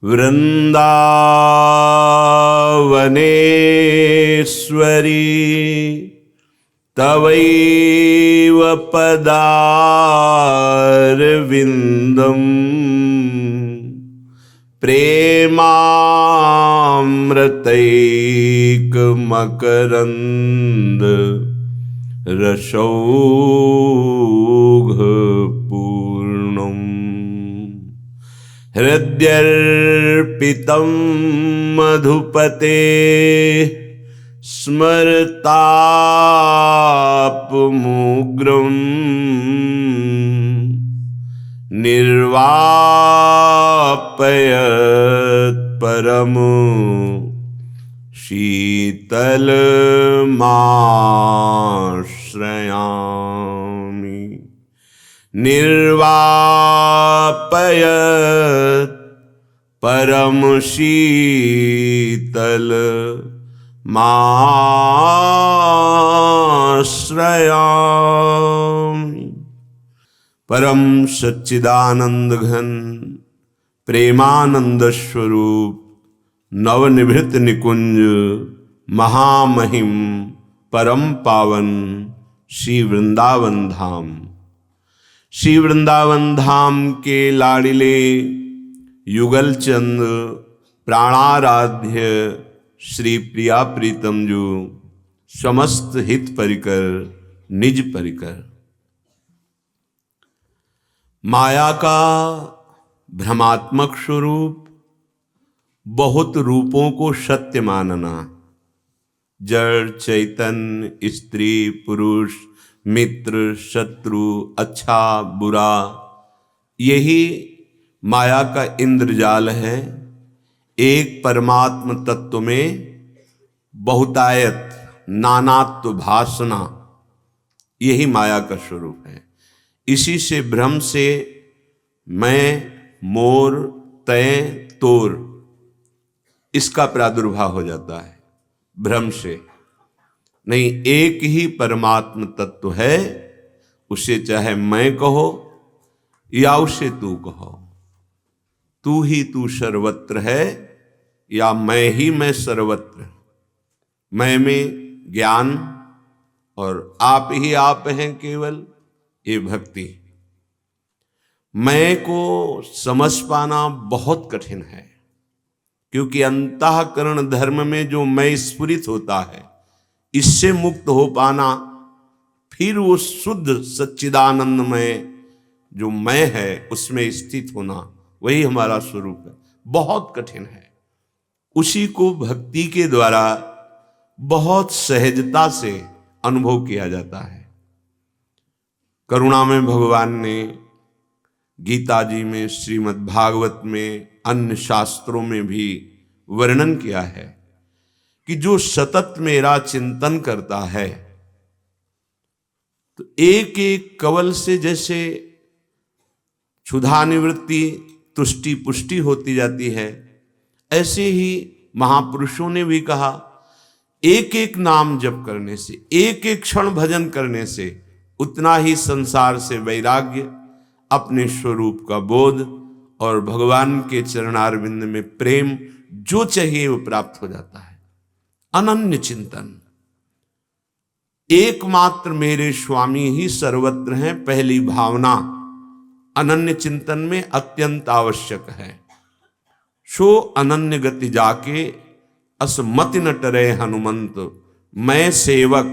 वृंदावनेश्वरी तवैव पदारविन्दम् प्रेमामृतैकमकरन्द रसौघपूर्णम् हृद्यर्पितं मधुपते स्मरतापमुग्रं निर्वापयत् परम शीतलमाश्रयामि निर्वापयत् परम शीतलमाश्रयामि। परम सच्चिदानंद घन प्रेमानंद स्वरूप नवनिभृत निकुंज महामहिम परम पावन श्री वृंदावन धाम। श्री वृंदावन धाम के लाडिले युगल चंद प्राणाराध्य श्री प्रिया प्रीतम जो समस्त हित परिकर निज परिकर। माया का भ्रमात्मक स्वरूप बहुत रूपों को सत्य मानना, जड़ चैतन्य स्त्री पुरुष मित्र शत्रु अच्छा बुरा, यही माया का इंद्रजाल है। एक परमात्म तत्व में बहुतायत नानात्व भासना, यही माया का स्वरूप है। इसी से भ्रम से मैं मोर तय तोर इसका प्रादुर्भाव हो जाता है। भ्रम से नहीं, एक ही परमात्म तत्व है, उसे चाहे मैं कहो या उसे तू कहो। तू ही तू सर्वत्र है या मैं ही मैं सर्वत्र। मैं में ज्ञान और आप ही आप हैं केवल, ये भक्ति। मैं को समझ पाना बहुत कठिन है, क्योंकि अंतःकरण धर्म में जो मैं स्फुरित होता है, इससे मुक्त हो पाना, फिर वो शुद्ध सच्चिदानंदमय जो मैं है उसमें स्थित होना, वही हमारा स्वरूप है, बहुत कठिन है। उसी को भक्ति के द्वारा बहुत सहजता से अनुभव किया जाता है। करुणा में भगवान ने गीता जी में, श्रीमद् भागवत में, अन्य शास्त्रों में भी वर्णन किया है कि जो सतत मेरा चिंतन करता है, तो एक एक कवल से जैसे क्षुधा निवृत्ति तुष्टि पुष्टि होती जाती है, ऐसे ही महापुरुषों ने भी कहा, एक एक नाम जप करने से, एक एक क्षण भजन करने से उतना ही संसार से वैराग्य, अपने स्वरूप का बोध और भगवान के चरणारविंद में प्रेम जो चाहिए वो प्राप्त हो जाता है। अनन्य चिंतन, एकमात्र मेरे स्वामी ही सर्वत्र हैं, पहली भावना अनन्य चिंतन में अत्यंत आवश्यक है। सो अनन्य गति जाके असमति न टरे हनुमंत, मैं सेवक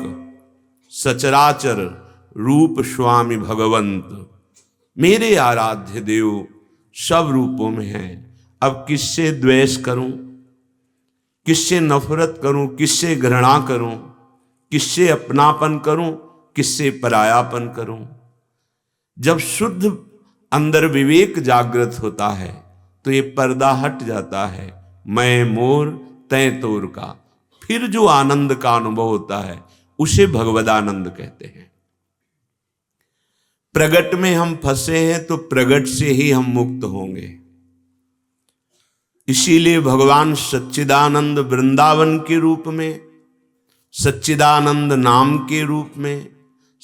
सचराचर रूप स्वामी भगवंत। मेरे आराध्य देव सब रूपों में हैं। अब किससे द्वेष करूं, किससे नफरत करूं, किससे घृणा करूं, किससे अपनापन करूं, किससे परायापन करूं। जब शुद्ध अंदर विवेक जागृत होता है तो ये पर्दा हट जाता है, मैं मोर तय तोर का। फिर जो आनंद का अनुभव होता है उसे भगवदानंद कहते हैं। प्रगट में हम फंसे हैं तो प्रगट से ही हम मुक्त होंगे। इसीलिए भगवान सच्चिदानंद वृंदावन के रूप में, सच्चिदानंद नाम के रूप में,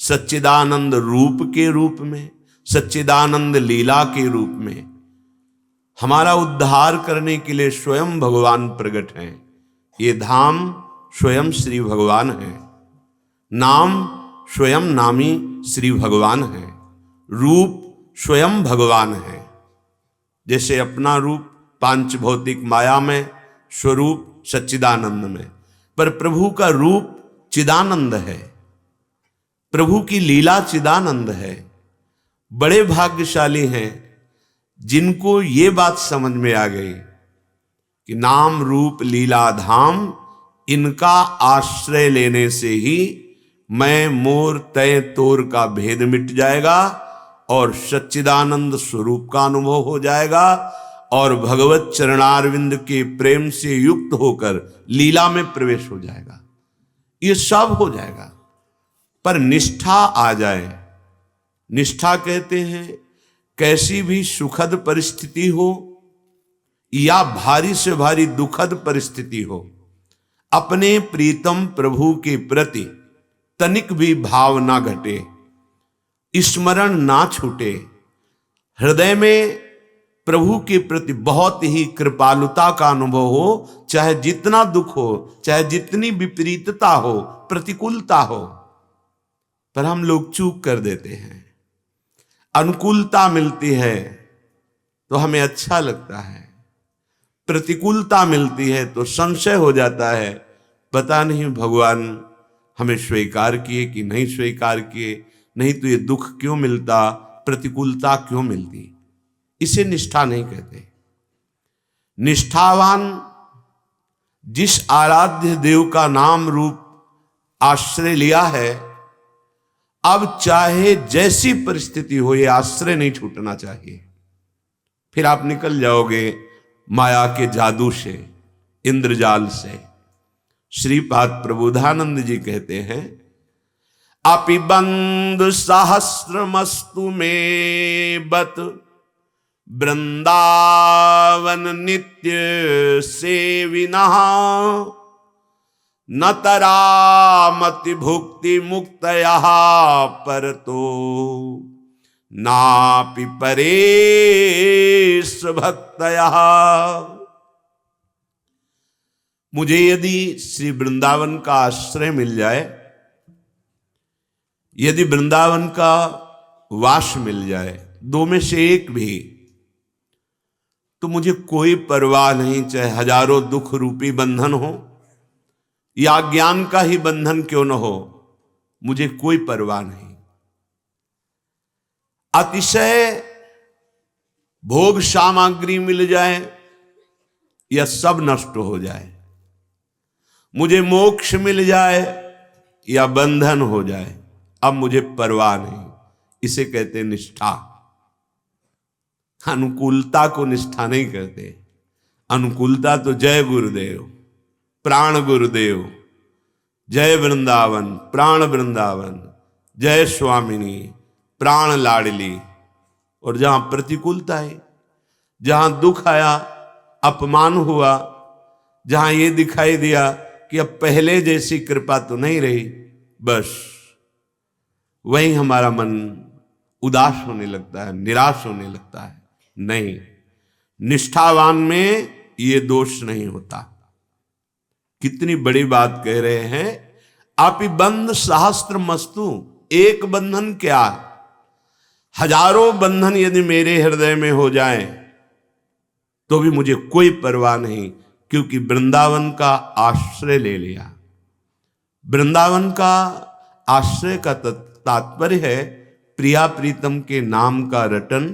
सच्चिदानंद रूप के रूप में, सच्चिदानंद लीला के रूप में हमारा उद्धार करने के लिए स्वयं भगवान प्रकट हैं। ये धाम स्वयं श्री भगवान है, नाम स्वयं नामी श्री भगवान है, रूप स्वयं भगवान है। जैसे अपना रूप पांच भौतिक माया में, स्वरूप सच्चिदानंद में, पर प्रभु का रूप चिदानंद है, प्रभु की लीला चिदानंद है। बड़े भाग्यशाली हैं जिनको ये बात समझ में आ गई कि नाम रूप लीला धाम, इनका आश्रय लेने से ही मैं मोर तय तोर का भेद मिट जाएगा और सच्चिदानंद स्वरूप का अनुभव हो जाएगा और भगवत चरणारविंद के प्रेम से युक्त होकर लीला में प्रवेश हो जाएगा। ये सब हो जाएगा, पर निष्ठा आ जाए। निष्ठा कहते हैं कैसी भी सुखद परिस्थिति हो या भारी से भारी दुखद परिस्थिति हो, अपने प्रीतम प्रभु के प्रति तनिक भी भाव ना घटे, स्मरण ना छूटे, हृदय में प्रभु के प्रति बहुत ही कृपालुता का अनुभव हो, चाहे जितना दुख हो, चाहे जितनी विपरीतता हो, प्रतिकूलता हो। पर हम लोग चूक कर देते हैं। अनुकूलता मिलती है तो हमें अच्छा लगता है, प्रतिकूलता मिलती है तो संशय हो जाता है, पता नहीं भगवान हमें स्वीकार किए कि नहीं स्वीकार किए, नहीं तो ये दुख क्यों मिलता, प्रतिकूलता क्यों मिलती। इसे निष्ठा नहीं कहते। निष्ठावान जिस आराध्य देव का नाम रूप आश्रय लिया है, अब चाहे जैसी परिस्थिति हो, ये आश्रय नहीं छूटना चाहिए। फिर आप निकल जाओगे माया के जादू से, इंद्रजाल से। श्रीपाद प्रबोधानंद जी कहते हैं, अपि बंधु सहस्रमस्तु में बत वृंदावन नित्य सेविनः न तरामति भुक्ति मुक्तयः परतो नापि परेश भक्तयः। मुझे यदि श्री वृंदावन का आश्रय मिल जाए, यदि वृंदावन का वास मिल जाए, दो में से एक भी, तो मुझे कोई परवाह नहीं, चाहे हजारों दुख रूपी बंधन हो या ज्ञान का ही बंधन क्यों न हो, मुझे कोई परवाह नहीं। अतिशय भोग सामग्री मिल जाए या सब नष्ट हो जाए, मुझे मोक्ष मिल जाए या बंधन हो जाए, अब मुझे परवाह नहीं। इसे कहते निष्ठा। अनुकूलता को निष्ठा नहीं कहते। अनुकूलता तो जय गुरुदेव, प्राण गुरुदेव, जय वृंदावन, प्राण वृंदावन, जय स्वामिनी, प्राण लाडली। और जहां प्रतिकूलता है, जहां दुख आया, अपमान हुआ, जहां ये दिखाई दिया कि अब पहले जैसी कृपा तो नहीं रही, बस वहीं हमारा मन उदास होने लगता है, निराश होने लगता है। नहीं, निष्ठावान में ये दोष नहीं होता। कितनी बड़ी बात कह रहे हैं। आपि बंध सहस्त्र मस्तु, एक बंधन क्या, हजारों बंधन यदि मेरे हृदय में हो जाए तो भी मुझे कोई परवाह नहीं, क्योंकि वृंदावन का आश्रय ले लिया। वृंदावन का आश्रय का तात्पर्य है प्रिया प्रीतम के नाम का रटन,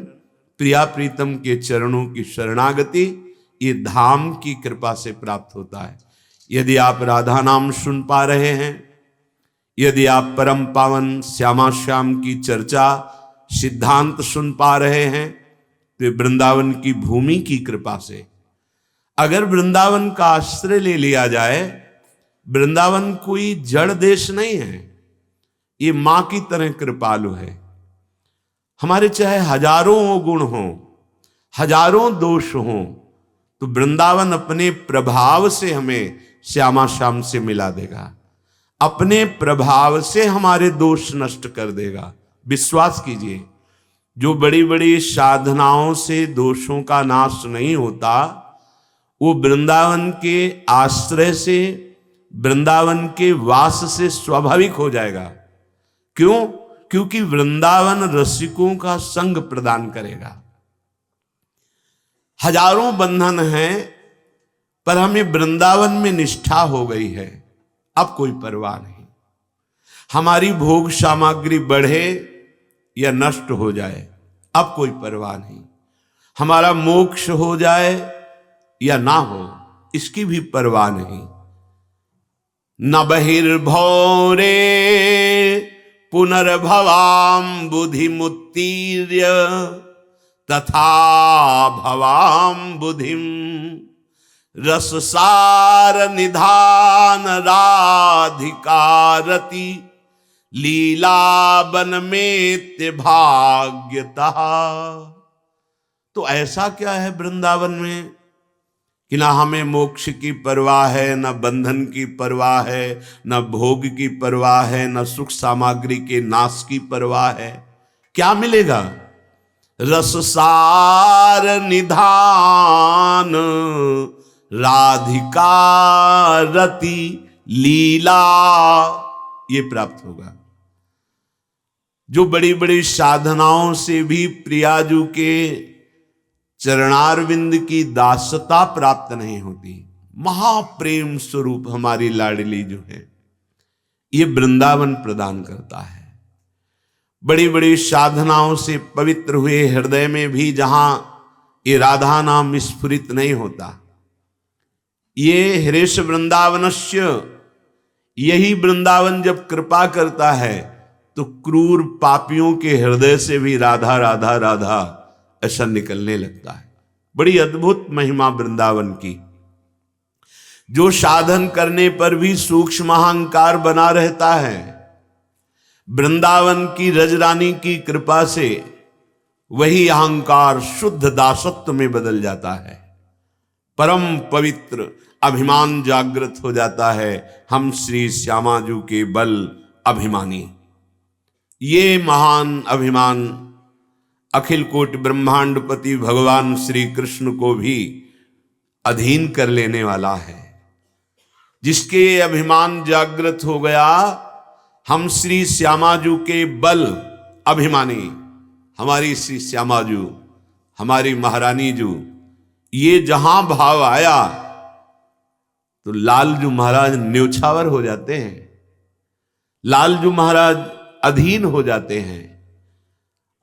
प्रिया प्रीतम के चरणों की शरणागति। ये धाम की कृपा से प्राप्त होता है। यदि आप राधा नाम सुन पा रहे हैं, यदि आप परम पावन श्यामा श्याम की चर्चा सिद्धांत सुन पा रहे हैं, तो वृंदावन की भूमि की कृपा से। अगर वृंदावन का आश्रय ले लिया जाए, वृंदावन कोई जड़ देश नहीं है, ये मां की तरह कृपालु है। हमारे चाहे हजारों गुण हों, हजारों दोष हों, तो वृंदावन अपने प्रभाव से हमें श्यामा श्याम से मिला देगा, अपने प्रभाव से हमारे दोष नष्ट कर देगा। विश्वास कीजिए, जो बड़ी बड़ी साधनाओं से दोषों का नाश नहीं होता, वो वृंदावन के आश्रय से, वृंदावन के वास से स्वाभाविक हो जाएगा। क्यों? क्योंकि वृंदावन रसिकों का संग प्रदान करेगा। हजारों बंधन हैं, पर हमें वृंदावन में निष्ठा हो गई है, अब कोई परवाह नहीं। हमारी भोग सामग्री बढ़े या नष्ट हो जाए, अब कोई परवाह नहीं। हमारा मोक्ष हो जाए या ना हो, इसकी भी परवाह नहीं। न बहिर्भौरे पुनर्भवाम बुद्धिमुत्तीर्य तथा भवाम बुद्धिम रससार निधान राधिकारति लीलावन में भाग्यता। तो ऐसा क्या है वृंदावन में कि ना हमें मोक्ष की परवाह है, न बंधन की परवाह है, न भोग की परवाह है, न सुख सामग्री के नाश की परवाह है। क्या मिलेगा? रससार निधान राधिका रति लीला, ये प्राप्त होगा। जो बड़ी बड़ी साधनाओं से भी प्रियाजू के चरणारविंद की दासता प्राप्त नहीं होती, महाप्रेम स्वरूप हमारी लाडली जो है, ये वृंदावन प्रदान करता है। बड़ी बड़ी साधनाओं से पवित्र हुए हृदय में भी जहां ये राधा नाम स्फुरित नहीं होता, ये हरेश वृंदावनस्य, यही वृंदावन जब कृपा करता है तो क्रूर पापियों के हृदय से भी राधा राधा राधा ऐसा निकलने लगता है। बड़ी अद्भुत महिमा वृंदावन की। जो साधन करने पर भी सूक्ष्म अहंकार बना रहता है, वृंदावन की रजरानी की कृपा से वही अहंकार शुद्ध दासत्व में बदल जाता है। परम पवित्र अभिमान जागृत हो जाता है। हम श्री श्यामाजू के बल अभिमानी। ये महान अभिमान अखिल कोटि ब्रह्मांडपति भगवान श्री कृष्ण को भी अधीन कर लेने वाला है। जिसके अभिमान जागृत हो गया, हम श्री श्यामाजू के बल अभिमानी, हमारी श्री श्यामाजू, हमारी महारानी जू, ये जहां भाव आया तो लालजू महाराज न्योछावर हो जाते हैं, लालजू महाराज अधीन हो जाते हैं।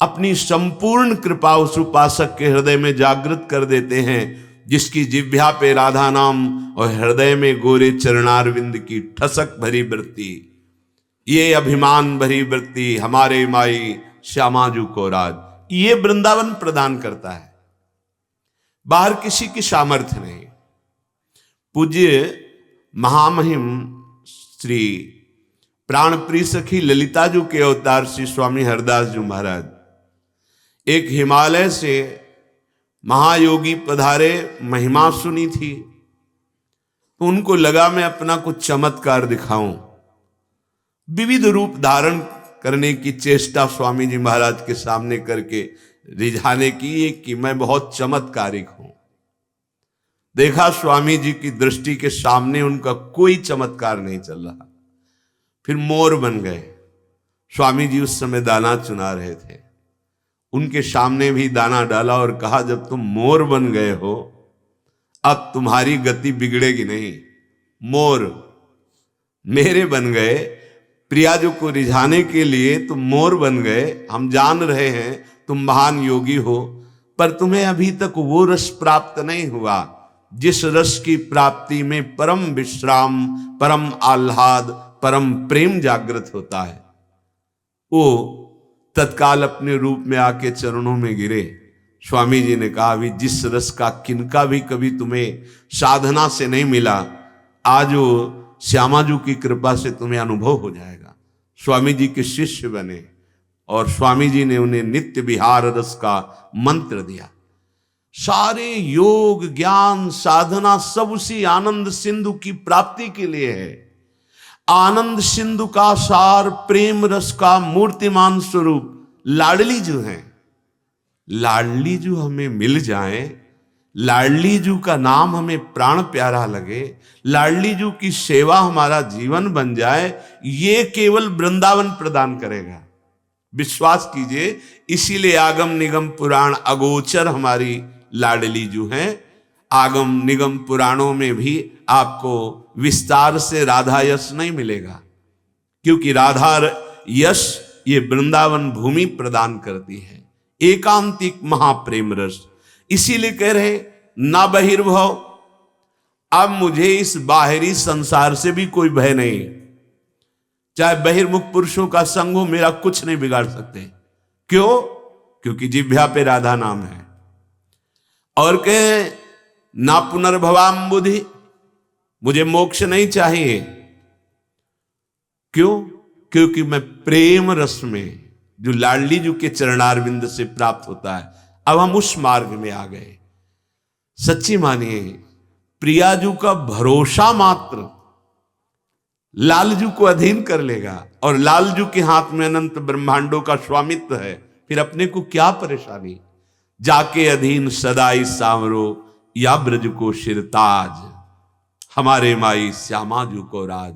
अपनी संपूर्ण कृपा उस उपासक के हृदय में जागृत कर देते हैं, जिसकी जिह्वा पे राधा नाम और हृदय में गोरे चरणारविंद की ठसक भरी वृत्ति। ये अभिमान भरी वृत्ति हमारे माई श्यामाजू को राज, ये वृंदावन प्रदान करता है, बाहर किसी की सामर्थ्य नहीं। पूज्य महामहिम श्री प्राणप्रिय सखी ललिताजू के अवतार श्री स्वामी हरदास जी महाराज एक हिमालय से महायोगी पधारे, महिमा सुनी थी, तो उनको लगा मैं अपना कुछ चमत्कार दिखाऊं। विविध रूप धारण करने की चेष्टा स्वामी जी महाराज के सामने करके रिझाने की कि मैं बहुत चमत्कारिक हूं। देखा स्वामी जी की दृष्टि के सामने उनका कोई चमत्कार नहीं चल रहा। फिर मोर बन गए। स्वामी जी उस समय दाना चुना रहे थे, उनके सामने भी दाना डाला और कहा जब तुम मोर बन गए हो, अब तुम्हारी गति बिगड़ेगी नहीं। मोर मेरे बन गए, प्रियाजू को रिझाने के लिए तुम मोर बन गए। हम जान रहे हैं तुम महान योगी हो, पर तुम्हें अभी तक वो रस प्राप्त नहीं हुआ जिस रस की प्राप्ति में परम विश्राम, परम आह्लाद, परम प्रेम जागृत होता है। वो तत्काल अपने रूप में आके चरणों में गिरे। स्वामी जी ने कहा अभी जिस रस का किनका भी कभी तुम्हें साधना से नहीं मिला, आज वो श्यामाजू की कृपा से तुम्हें अनुभव हो जाएगा। स्वामी जी के शिष्य बने और स्वामी जी ने उन्हें नित्य विहार रस का मंत्र दिया। सारे योग ज्ञान साधना सब उसी आनंद सिंधु की प्राप्ति के लिए है। आनंद सिंधु का सार प्रेम रस का मूर्तिमान स्वरूप लाडली जो है, लाडली जू हमें मिल जाए, लाडली जू का नाम हमें प्राण प्यारा लगे, लाडली जू की सेवा हमारा जीवन बन जाए, ये केवल वृंदावन प्रदान करेगा। विश्वास कीजिए, इसीलिए आगम निगम पुराण अगोचर हमारी लाडली जू हैं। आगम निगम पुराणों में भी आपको विस्तार से राधा यश नहीं मिलेगा, क्योंकि राधा यश ये वृंदावन भूमि प्रदान करती है, एकांतिक महाप्रेम रस। इसीलिए कह रहे ना बहिर्भव, अब मुझे इस बाहरी संसार से भी कोई भय नहीं, चाहे बहिर्मुख पुरुषों का संग हो, मेरा कुछ नहीं बिगाड़ सकते। क्यों? क्योंकि जिह्वा पे राधा नाम है। और कहे ना पुनर्भवाम बुद्धि, मुझे मोक्ष नहीं चाहिए। क्यों? क्योंकि मैं प्रेम रस में, जो लाडली जू के चरणारविंद से प्राप्त होता है, अब हम उस मार्ग में आ गए। सच्ची मानिए, प्रियाजू का भरोसा मात्र लालजू को अधीन कर लेगा, और लालजू के हाथ में अनंत ब्रह्मांडों का स्वामित्व है, फिर अपने को क्या परेशानी। जाके अधीन सदाई सांवरो या ब्रज को शिरताज, हमारे माई श्यामा जू को राज।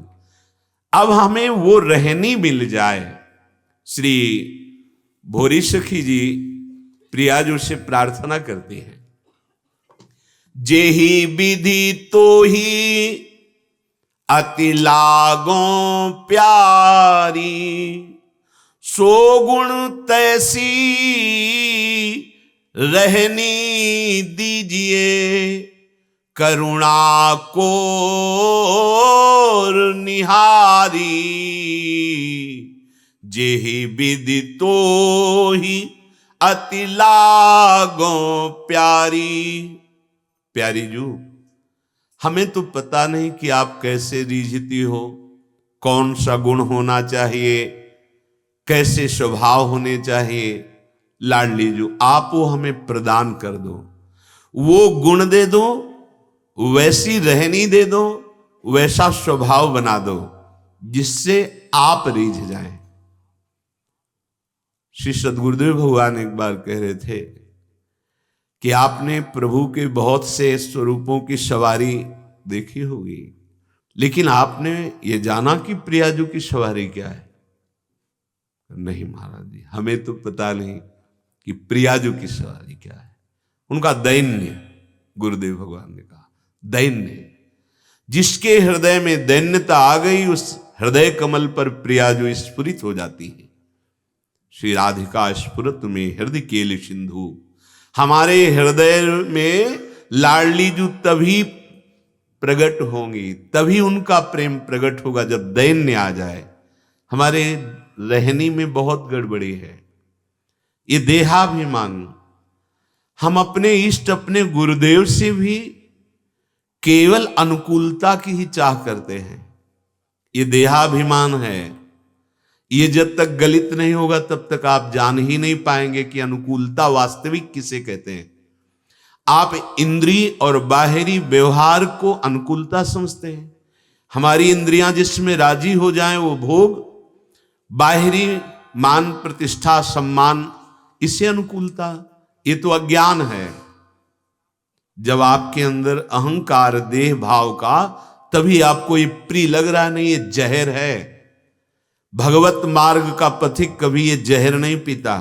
अब हमें वो रहनी मिल जाए। श्री भोरी सखी जी प्रियाजू से प्रार्थना करती हैं, जेहि विधि तो ही अति लागो प्यारी, सो गुण तैसी रहनी दीजिए, करुणा को निहारी, जेहि विधि तो ही अति लागो प्यारी। प्यारी जू, हमें तो पता नहीं कि आप कैसे रीझती हो, कौन सा गुण होना चाहिए, कैसे स्वभाव होने चाहिए। लाडली जू, आप वो हमें प्रदान कर दो, वो गुण दे दो, वैसी रहनी दे दो, वैसा स्वभाव बना दो जिससे आप रीझ जाएं। श्री सद्गुरुदेव भगवान एक बार कह रहे थे कि आपने प्रभु के बहुत से स्वरूपों की सवारी देखी होगी, लेकिन आपने ये जाना कि प्रियाजू की सवारी क्या है? नहीं महाराज जी, हमें तो पता नहीं कि प्रियाजू की सवारी क्या है। उनका दैन्य, गुरुदेव भगवान ने कहा दैन्य, जिसके हृदय में दैन्यता आ गई, उस हृदय कमल पर प्रियाजू स्फुरित हो जाती है। श्री राधिका स्फुरत में हृदय केल सिंधु, हमारे हृदय में लाडली जू तभी प्रकट होंगी, तभी उनका प्रेम प्रकट होगा जब दैन्य आ जाए। हमारे रहनी में बहुत गड़बड़ी है, ये देहाभिमान। हम अपने इष्ट, अपने गुरुदेव से भी केवल अनुकूलता की ही चाह करते हैं, ये देहाभिमान है। ये जब तक गलित नहीं होगा तब तक आप जान ही नहीं पाएंगे कि अनुकूलता वास्तविक किसे कहते हैं। आप इंद्रिय और बाहरी व्यवहार को अनुकूलता समझते हैं। हमारी इंद्रियां जिसमें राजी हो जाएं वो भोग, बाहरी मान प्रतिष्ठा सम्मान, इसे अनुकूलता। ये तो अज्ञान है। जब आपके अंदर अहंकार देह भाव का, तभी आपको ये प्रिय लग रहा है, नहीं ये जहर है। भगवत मार्ग का पथिक कभी ये जहर नहीं पीता।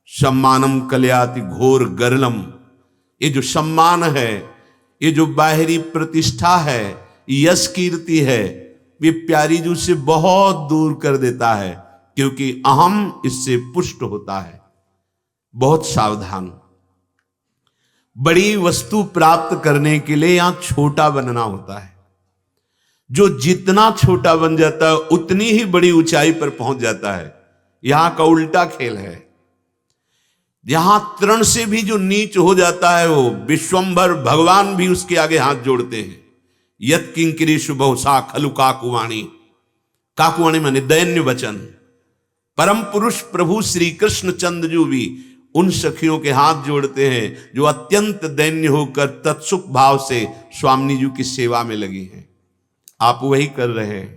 सम्मानम कल्याति घोर गरलम, ये जो सम्मान है, ये जो बाहरी प्रतिष्ठा है, यश कीर्ति है, ये प्यारी जू से बहुत दूर कर देता है, क्योंकि अहम इससे पुष्ट होता है। बहुत सावधान। बड़ी वस्तु प्राप्त करने के लिए यहां छोटा बनना होता है। जो जितना छोटा बन जाता है उतनी ही बड़ी ऊंचाई पर पहुंच जाता है। यहां का उल्टा खेल है। यहां तृण से भी जो नीच हो जाता है, वो विश्वंभर भगवान भी उसके आगे हाथ जोड़ते हैं। यत किंकरी शुभसा खलु काकुवाणी, काकुवाणी माने दैन्य वचन। परम पुरुष प्रभु श्री कृष्ण चंद्रजू भी उन सखियों के हाथ जोड़ते हैं जो अत्यंत दैन्य होकर तत्सुख भाव से स्वामी जी की सेवा में लगी हैं। आप वही कर रहे हैं।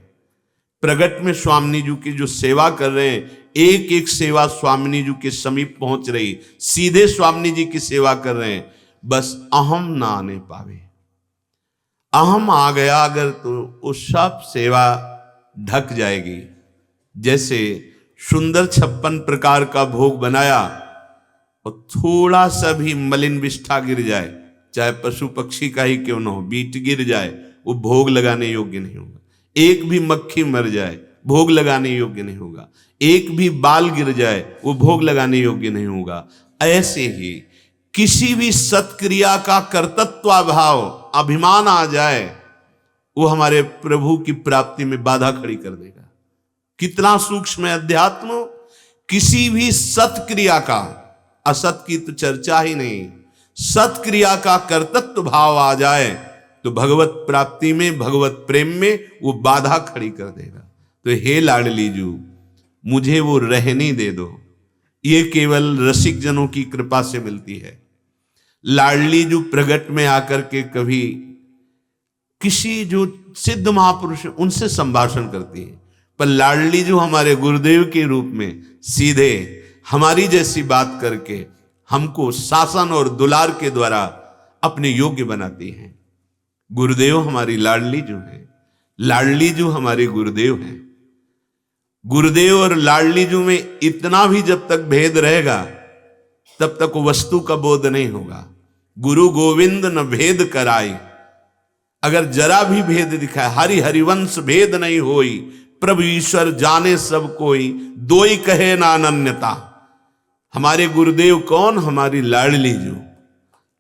प्रगट में स्वामी जी की जो सेवा कर रहे हैं, एक एक सेवा स्वामिनी जी के समीप पहुंच रही, सीधे स्वामिनी जी की सेवा कर रहे हैं, बस अहम ना आने पावे। अहम आ गया अगर तो वो सब सेवा ढक जाएगी। जैसे सुंदर 56 प्रकार का भोग बनाया और थोड़ा सा भी मलिन विष्ठा गिर जाए, चाहे पशु पक्षी का ही क्यों न हो, बीट गिर जाए, वो भोग लगाने योग्य नहीं होगा। एक भी मक्खी मर जाए, भोग लगाने योग्य नहीं होगा। एक भी बाल गिर जाए, वो भोग लगाने योग्य नहीं होगा। ऐसे ही किसी भी सत्क्रिया का कर्तृत्वाभाव, अभिमान आ जाए, वो हमारे प्रभु की प्राप्ति में बाधा खड़ी कर देगा। कितना सूक्ष्म है अध्यात्म। किसी भी सत्क्रिया का, असत की तो चर्चा ही नहीं, सत्क्रिया का कर्तृत्व भाव आ जाए तो भगवत प्राप्ति में, भगवत प्रेम में वो बाधा खड़ी कर देगा। तो हे लाडली जू, मुझे वो रहने दे दो। ये केवल रसिक जनों की कृपा से मिलती है। लाडली जू प्रगट में आकर के कभी किसी जो सिद्ध महापुरुष उनसे संभाषण करती है, पर लाडली जो हमारे गुरुदेव के रूप में सीधे हमारी जैसी बात करके हमको शासन और दुलार के द्वारा अपने योग्य बनाती हैं। गुरुदेव हमारी लाडली जो है, लाडली जो हमारे गुरुदेव हैं। गुरुदेव और लाडली जो में इतना भी जब तक भेद रहेगा तब तक वस्तु का बोध नहीं होगा। गुरु गोविंद न भेद कराई, अगर जरा भी भेद दिखाए, हरि हरिवंश भेद नहीं होई, प्रभु ईश्वर जाने सब कोई, दोई कहे ना अनन्यता। हमारे गुरुदेव कौन? हमारी लाडली जू।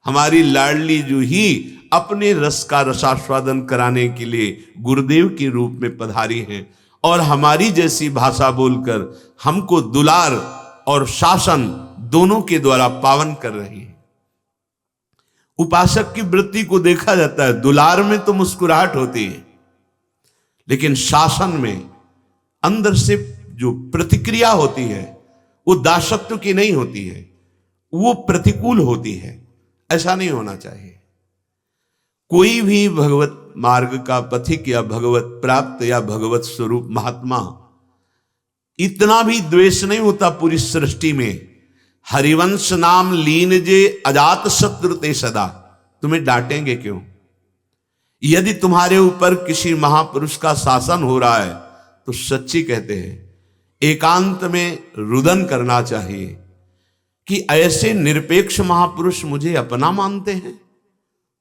हमारी लाडली जू ही अपने रस का रसास्वादन कराने के लिए गुरुदेव के रूप में पधारी हैं और हमारी जैसी भाषा बोलकर हमको दुलार और शासन दोनों के द्वारा पावन कर रही है। उपासक की वृत्ति को देखा जाता है, दुलार में तो मुस्कुराहट होती है, लेकिन शासन में अंदर से जो प्रतिक्रिया होती है वो दासत्व की नहीं होती है, वो प्रतिकूल होती है। ऐसा नहीं होना चाहिए। कोई भी भगवत मार्ग का पथिक या भगवत प्राप्त या भगवत स्वरूप महात्मा, इतना भी द्वेष नहीं होता पूरी सृष्टि में। हरिवंश नाम लीन जे अजात शत्रु ते सदा, तुम्हें डांटेंगे क्यों? यदि तुम्हारे ऊपर किसी महापुरुष का शासन हो रहा है तो सच्ची कहते हैं एकांत में रुदन करना चाहिए कि ऐसे निरपेक्ष महापुरुष मुझे अपना मानते हैं।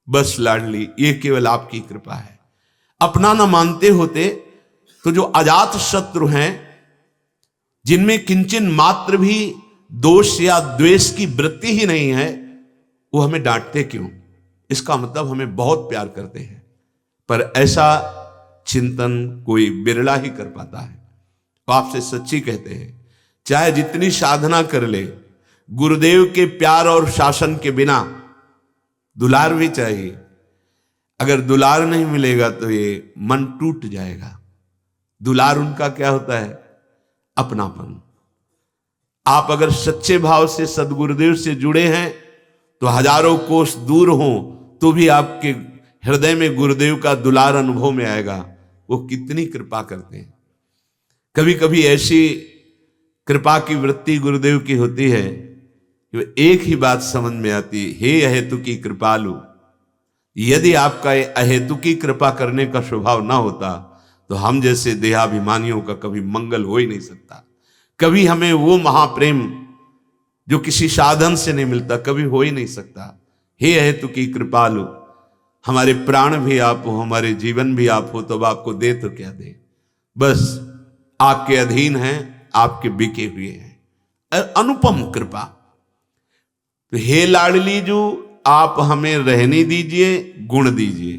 बस लाडली, ये केवल आपकी कृपा है। अपना न मानते होते तो जो अजात शत्रु हैं, जिनमें किंचन मात्र भी दोष या द्वेष की वृत्ति ही नहीं है, वो हमें डांटते क्यों? इसका मतलब हमें बहुत प्यार करते हैं। पर ऐसा चिंतन कोई बिरला ही कर पाता है। तो आपसे सच्ची कहते हैं, चाहे जितनी साधना कर ले, गुरुदेव के प्यार और शासन के बिना दुलार भी चाहिए। अगर दुलार नहीं मिलेगा तो ये मन टूट जाएगा। दुलार उनका क्या होता है? अपनापन। आप अगर सच्चे भाव से सदगुरुदेव से जुड़े हैं तो हजारों कोस दूर हो तो भी आपके हृदय में गुरुदेव का दुलार अनुभव में आएगा। वो कितनी कृपा करते हैं। कभी कभी ऐसी कृपा की वृत्ति गुरुदेव की होती है कि एक ही बात समझ में आती है, हे अहेतु की कृपालु। यदि आपका ये अहेतु की कृपा करने का स्वभाव ना होता तो हम जैसे देहाभिमानियों का कभी मंगल हो ही नहीं सकता। कभी हमें वो महाप्रेम जो किसी साधन से नहीं मिलता कभी हो ही नहीं सकता। हे अहेतु की कृपालु, हमारे प्राण भी आप हो, हमारे जीवन भी आप हो, तो अब आपको दे तो क्या दे? बस आपके अधीन हैं, आपके बिके हुए हैं। अनुपम कृपा। तो हे लाडली जो, आप हमें रहने दीजिए, गुण दीजिए।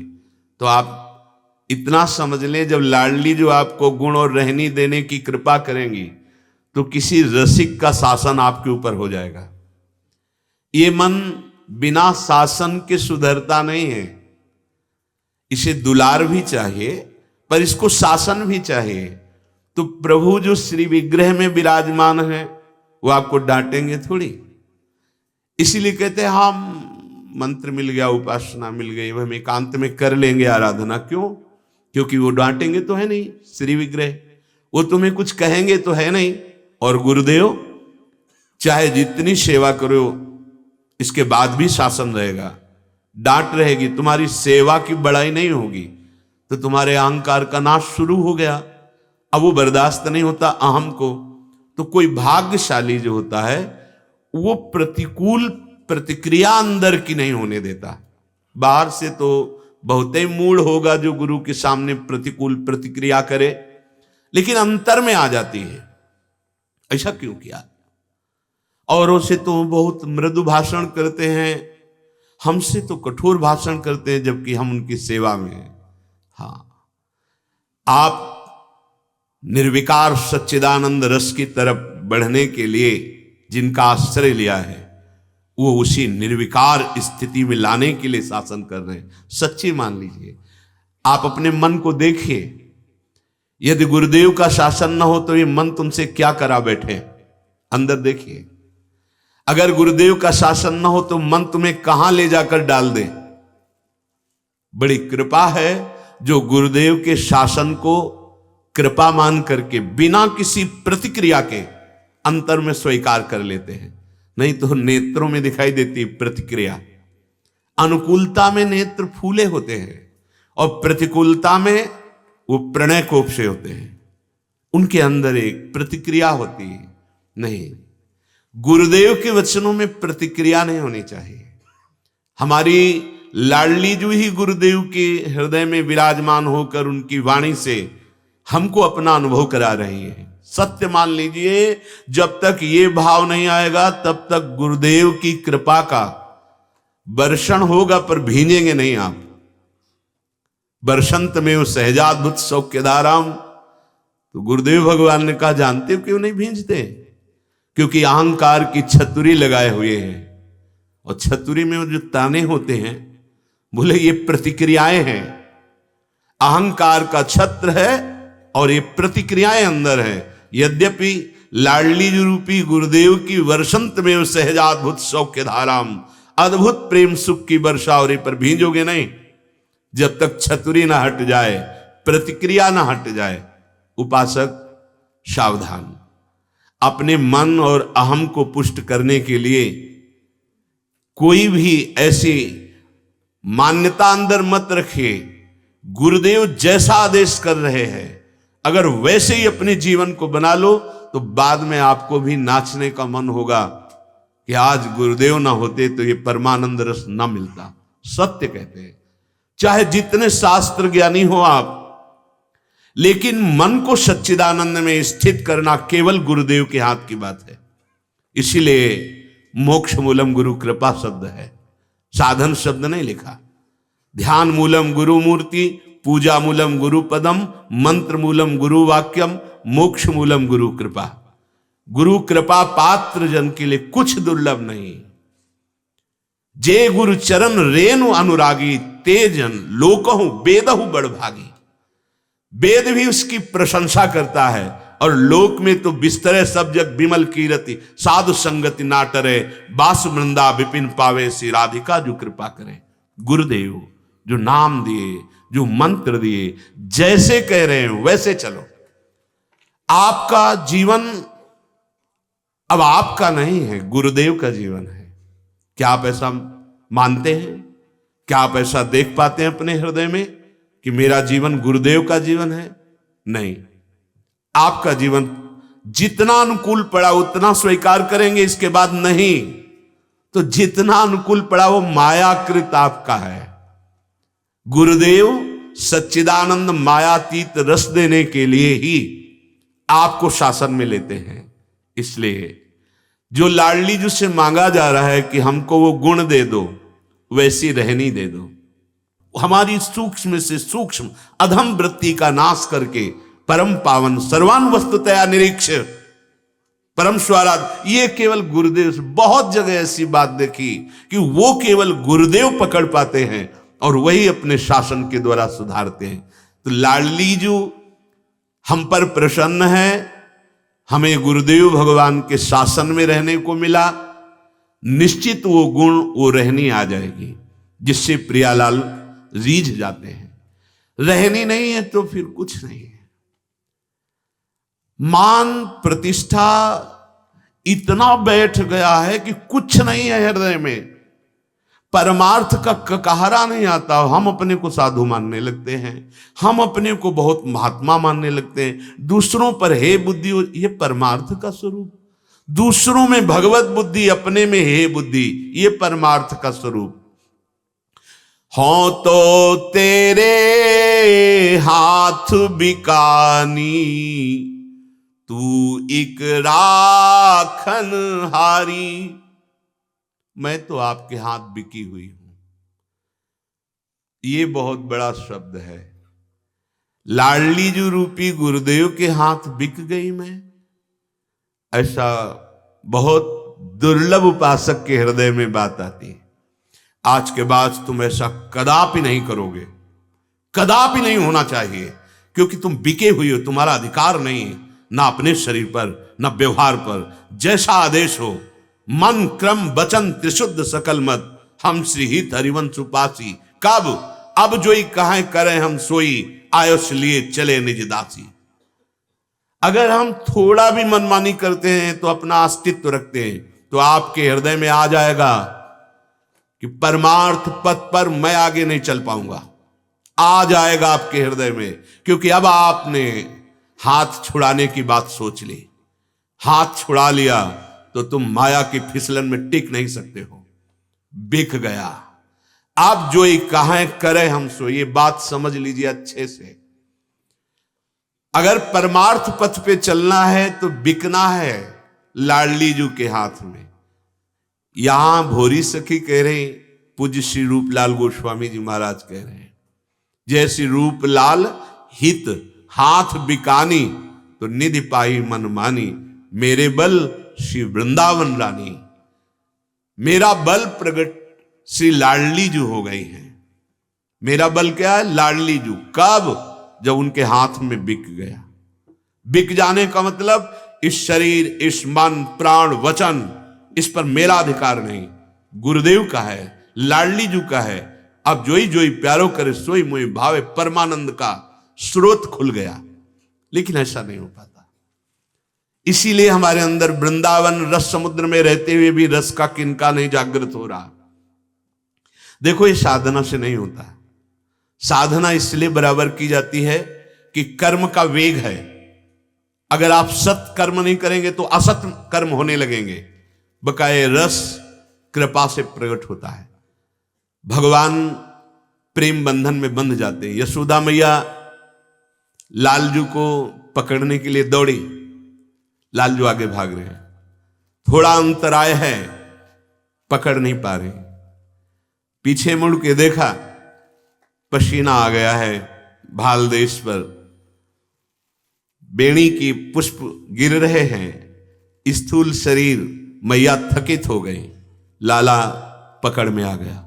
तो आप इतना समझ लें, जब लाडली जो आपको गुण और रहनी देने की कृपा करेंगी तो किसी रसिक का शासन आपके ऊपर हो जाएगा। ये मन बिना शासन के सुधरता नहीं है। इसे दुलार भी चाहिए पर इसको शासन भी चाहिए। तो प्रभु जो श्री विग्रह में विराजमान है वो आपको डांटेंगे थोड़ी। इसीलिए कहते हैं हाँ, मंत्र मिल गया, उपासना मिल गई, वह हम एकांत में कर लेंगे आराधना। क्यों? क्योंकि वो डांटेंगे तो है नहीं। श्री विग्रह वो तुम्हें कुछ कहेंगे तो है नहीं। और गुरुदेव चाहे जितनी सेवा करो इसके बाद भी शासन रहेगा, डांट रहेगी, तुम्हारी सेवा की बड़ाई नहीं होगी, तो तुम्हारे अहंकार का नाश शुरू हो गया। अब वो बर्दाश्त नहीं होता अहम को। तो कोई भाग्यशाली जो होता है वो प्रतिकूल प्रतिक्रिया अंदर की नहीं होने देता। बाहर से तो बहुत ही मूड होगा जो गुरु के सामने प्रतिकूल प्रतिक्रिया करे, लेकिन अंतर में आ जाती है, ऐसा क्यों किया? औरों से तो बहुत मृदु भाषण करते हैं, हमसे तो कठोर भाषण करते हैं, जबकि हम उनकी सेवा में हैं। हाँ, आप निर्विकार सच्चिदानंद रस की तरफ बढ़ने के लिए जिनका आश्रय लिया है वो उसी निर्विकार स्थिति में लाने के लिए शासन कर रहे हैं। सच्ची मान लीजिए, आप अपने मन को देखिए, यदि गुरुदेव का शासन न हो तो ये मन तुमसे क्या करा बैठे? अंदर देखिए, अगर गुरुदेव का शासन न हो तो मन तुम्हें कहां ले जाकर डाल दे। बड़ी कृपा है जो गुरुदेव के शासन को कृपा मान करके बिना किसी प्रतिक्रिया के अंतर में स्वीकार कर लेते हैं। नहीं तो नेत्रों में दिखाई देती प्रतिक्रिया। अनुकूलता में नेत्र फूले होते हैं और प्रतिकूलता में वो प्रणय कोप से होते हैं, उनके अंदर एक प्रतिक्रिया होती है। नहीं, गुरुदेव के वचनों में प्रतिक्रिया नहीं होनी चाहिए। हमारी लाडली जो ही गुरुदेव के हृदय में विराजमान होकर उनकी वाणी से हमको अपना अनुभव करा रही है। सत्य मान लीजिए, जब तक ये भाव नहीं आएगा तब तक गुरुदेव की कृपा का वर्षण होगा पर भींजेंगे नहीं आप। वर्षंत में वो सहजाद्भुत सौख्यदाराम, तो गुरुदेव भगवान ने कहा जानते हो क्यों नहीं भींजते? क्योंकि अहंकार की छतुरी लगाए हुए हैं, और छतुरी में वो जो ताने होते हैं, बोले ये प्रतिक्रियाएं हैं। अहंकार का छत्र है और ये प्रतिक्रियाएं अंदर है। यद्यपि लाडली रूपी गुरुदेव की वर्षंत में सहजाद्भुत सौख्य धाराम, अद्भुत प्रेम सुख की वर्षा और पर भींजोगे नहीं जब तक छतुरी ना हट जाए, प्रतिक्रिया ना हट जाए। उपासक सावधान, अपने मन और अहम को पुष्ट करने के लिए कोई भी ऐसी मान्यता अंदर मत रखिए। गुरुदेव जैसा आदेश कर रहे हैं अगर वैसे ही अपने जीवन को बना लो तो बाद में आपको भी नाचने का मन होगा कि आज गुरुदेव ना होते तो ये परमानंद रस ना मिलता। सत्य कहते हैं, चाहे जितने शास्त्र ज्ञानी हो आप, लेकिन मन को सच्चिदानंद में स्थित करना केवल गुरुदेव के हाथ की बात है। इसीलिए मोक्ष मूलम गुरु कृपा शब्द है, साधन शब्द नहीं लिखा। ध्यान मूलम गुरु मूर्ति, पूजा मूलम गुरु पदम, मंत्र मूलम गुरु वाक्यम, मोक्ष मूलम गुरु कृपा। गुरु कृपा पात्र जन के लिए कुछ दुर्लभ नहीं। जे गुरु चरण रेणु अनुरागी, तेजन लोकहु वेदहु बड़भागी। वेद भी उसकी प्रशंसा करता है और लोक में तो बिस्तरे सब जग विमल कीरति, साधु संगति ना टरे, बास वृंदा विपिन पावे, श्री राधिका जो कृपा करे। गुरुदेव जो नाम दिए, जो मंत्र दिए, जैसे कह रहे हैं वैसे चलो। आपका जीवन अब आपका नहीं है, गुरुदेव का जीवन है। क्या आप ऐसा मानते हैं? क्या आप ऐसा देख पाते हैं अपने हृदय में कि मेरा जीवन गुरुदेव का जीवन है? नहीं, आपका जीवन जितना अनुकूल पड़ा उतना स्वीकार करेंगे, इसके बाद नहीं। तो जितना अनुकूल पड़ा वो मायाकृत आपका है। गुरुदेव सच्चिदानंद मायातीत रस देने के लिए ही आपको शासन में लेते हैं। इसलिए जो लाडली जी से मांगा जा रहा है कि हमको वो गुण दे दो, वैसी रहनी दे दो। हमारी सूक्ष्म से सूक्ष्म अधम वृत्ति का नाश करके परम पावन सर्वान वस्तुतया निरीक्ष परम स्वराज, ये केवल गुरुदेव। बहुत जगह ऐसी बात देखी कि वो केवल गुरुदेव पकड़ पाते हैं और वही अपने शासन के द्वारा सुधारते हैं। तो लाडली जो हम पर प्रसन्न है, हमें गुरुदेव भगवान के शासन में रहने को मिला, निश्चित वो गुण वो रहनी आ जाएगी जिससे प्रियालाल रीझ जाते हैं। रहनी नहीं है तो फिर कुछ नहीं है। मान प्रतिष्ठा इतना बैठ गया है कि कुछ नहीं है हृदय में, परमार्थ का ककहरा नहीं आता। हम अपने को साधु मानने लगते हैं, हम अपने को बहुत महात्मा मानने लगते हैं, दूसरों पर हे बुद्धि, ये परमार्थ का स्वरूप। दूसरों में भगवत बुद्धि, अपने में हे बुद्धि, ये परमार्थ का स्वरूप। हो तो तेरे हाथ बिकानी, तू एक राखन हारी। मैं तो आपके हाथ बिकी हुई हूं। ये बहुत बड़ा शब्द है। लाडली जो रूपी गुरुदेव के हाथ बिक गई मैं, ऐसा बहुत दुर्लभ उपासक के हृदय में बात आती है। आज के बाद तुम ऐसा कदापि नहीं करोगे, कदापि नहीं होना चाहिए, क्योंकि तुम बिके हुई हो, तुम्हारा अधिकार नहीं है ना अपने शरीर पर ना व्यवहार पर। जैसा आदेश हो, मन क्रम वचन त्रिशुद्ध सकल मत, हम श्री हित हरिवंश उपासी। कब? अब जोई कहां करें हम सोई, आयुष लिए चले निज दासी। अगर हम थोड़ा भी मनमानी करते हैं तो अपना अस्तित्व रखते हैं, तो आपके हृदय में आ जाएगा कि परमार्थ पथ पर मैं आगे नहीं चल पाऊंगा। आ जाएगा आपके हृदय में, क्योंकि अब आपने हाथ छुड़ाने की बात सोच ली। हाथ छुड़ा लिया तो तुम माया की फिसलन में टिक नहीं सकते हो, बिक गया। आप जो ही कहां करें हम सो, ये बात समझ लीजिए अच्छे से। अगर परमार्थ पथ पे चलना है तो बिकना है लाडली जू के हाथ में। यहां भोरी सखी कह रहे, पूज्य श्री रूपलाल गोस्वामी जी महाराज कह रहे हैं, जैसी रूपलाल हित हाथ बिकानी, तो निधि पाई मन मानी। मेरे बल श्री वृंदावन रानी। मेरा बल प्रगट श्री लाडली जू हो गई है। मेरा बल क्या है? लाडली जू। कब? जब उनके हाथ में बिक गया। बिक जाने का मतलब इस शरीर, इस मन, प्राण, वचन, इस पर मेरा अधिकार नहीं, गुरुदेव का है, लाडली जू का है। अब जोई जोई प्यारो करे सोई मोई भावे, परमानंद का स्रोत खुल गया। लेकिन ऐसा नहीं हो पाता। इसीलिए हमारे अंदर वृंदावन रस समुद्र में रहते हुए भी रस का किनका नहीं जागृत हो रहा। देखो, ये साधना से नहीं होता। साधना इसलिए बराबर की जाती है कि कर्म का वेग है। अगर आप सत कर्म नहीं करेंगे तो असत कर्म होने लगेंगे। बकाये रस कृपा से प्रकट होता है। भगवान प्रेम बंधन में बंध जाते हैं। यशोदा मैया लालजू को पकड़ने के लिए दौड़ी, लालजू आगे भाग रहे हैं, थोड़ा अंतराय है, पकड़ नहीं पा रहे। पीछे मुड़ के देखा, पसीना आ गया है भाल देश पर, बेणी की पुष्प गिर रहे हैं, स्थूल शरीर, मैया थकित हो गई, लाला पकड़ में आ गया।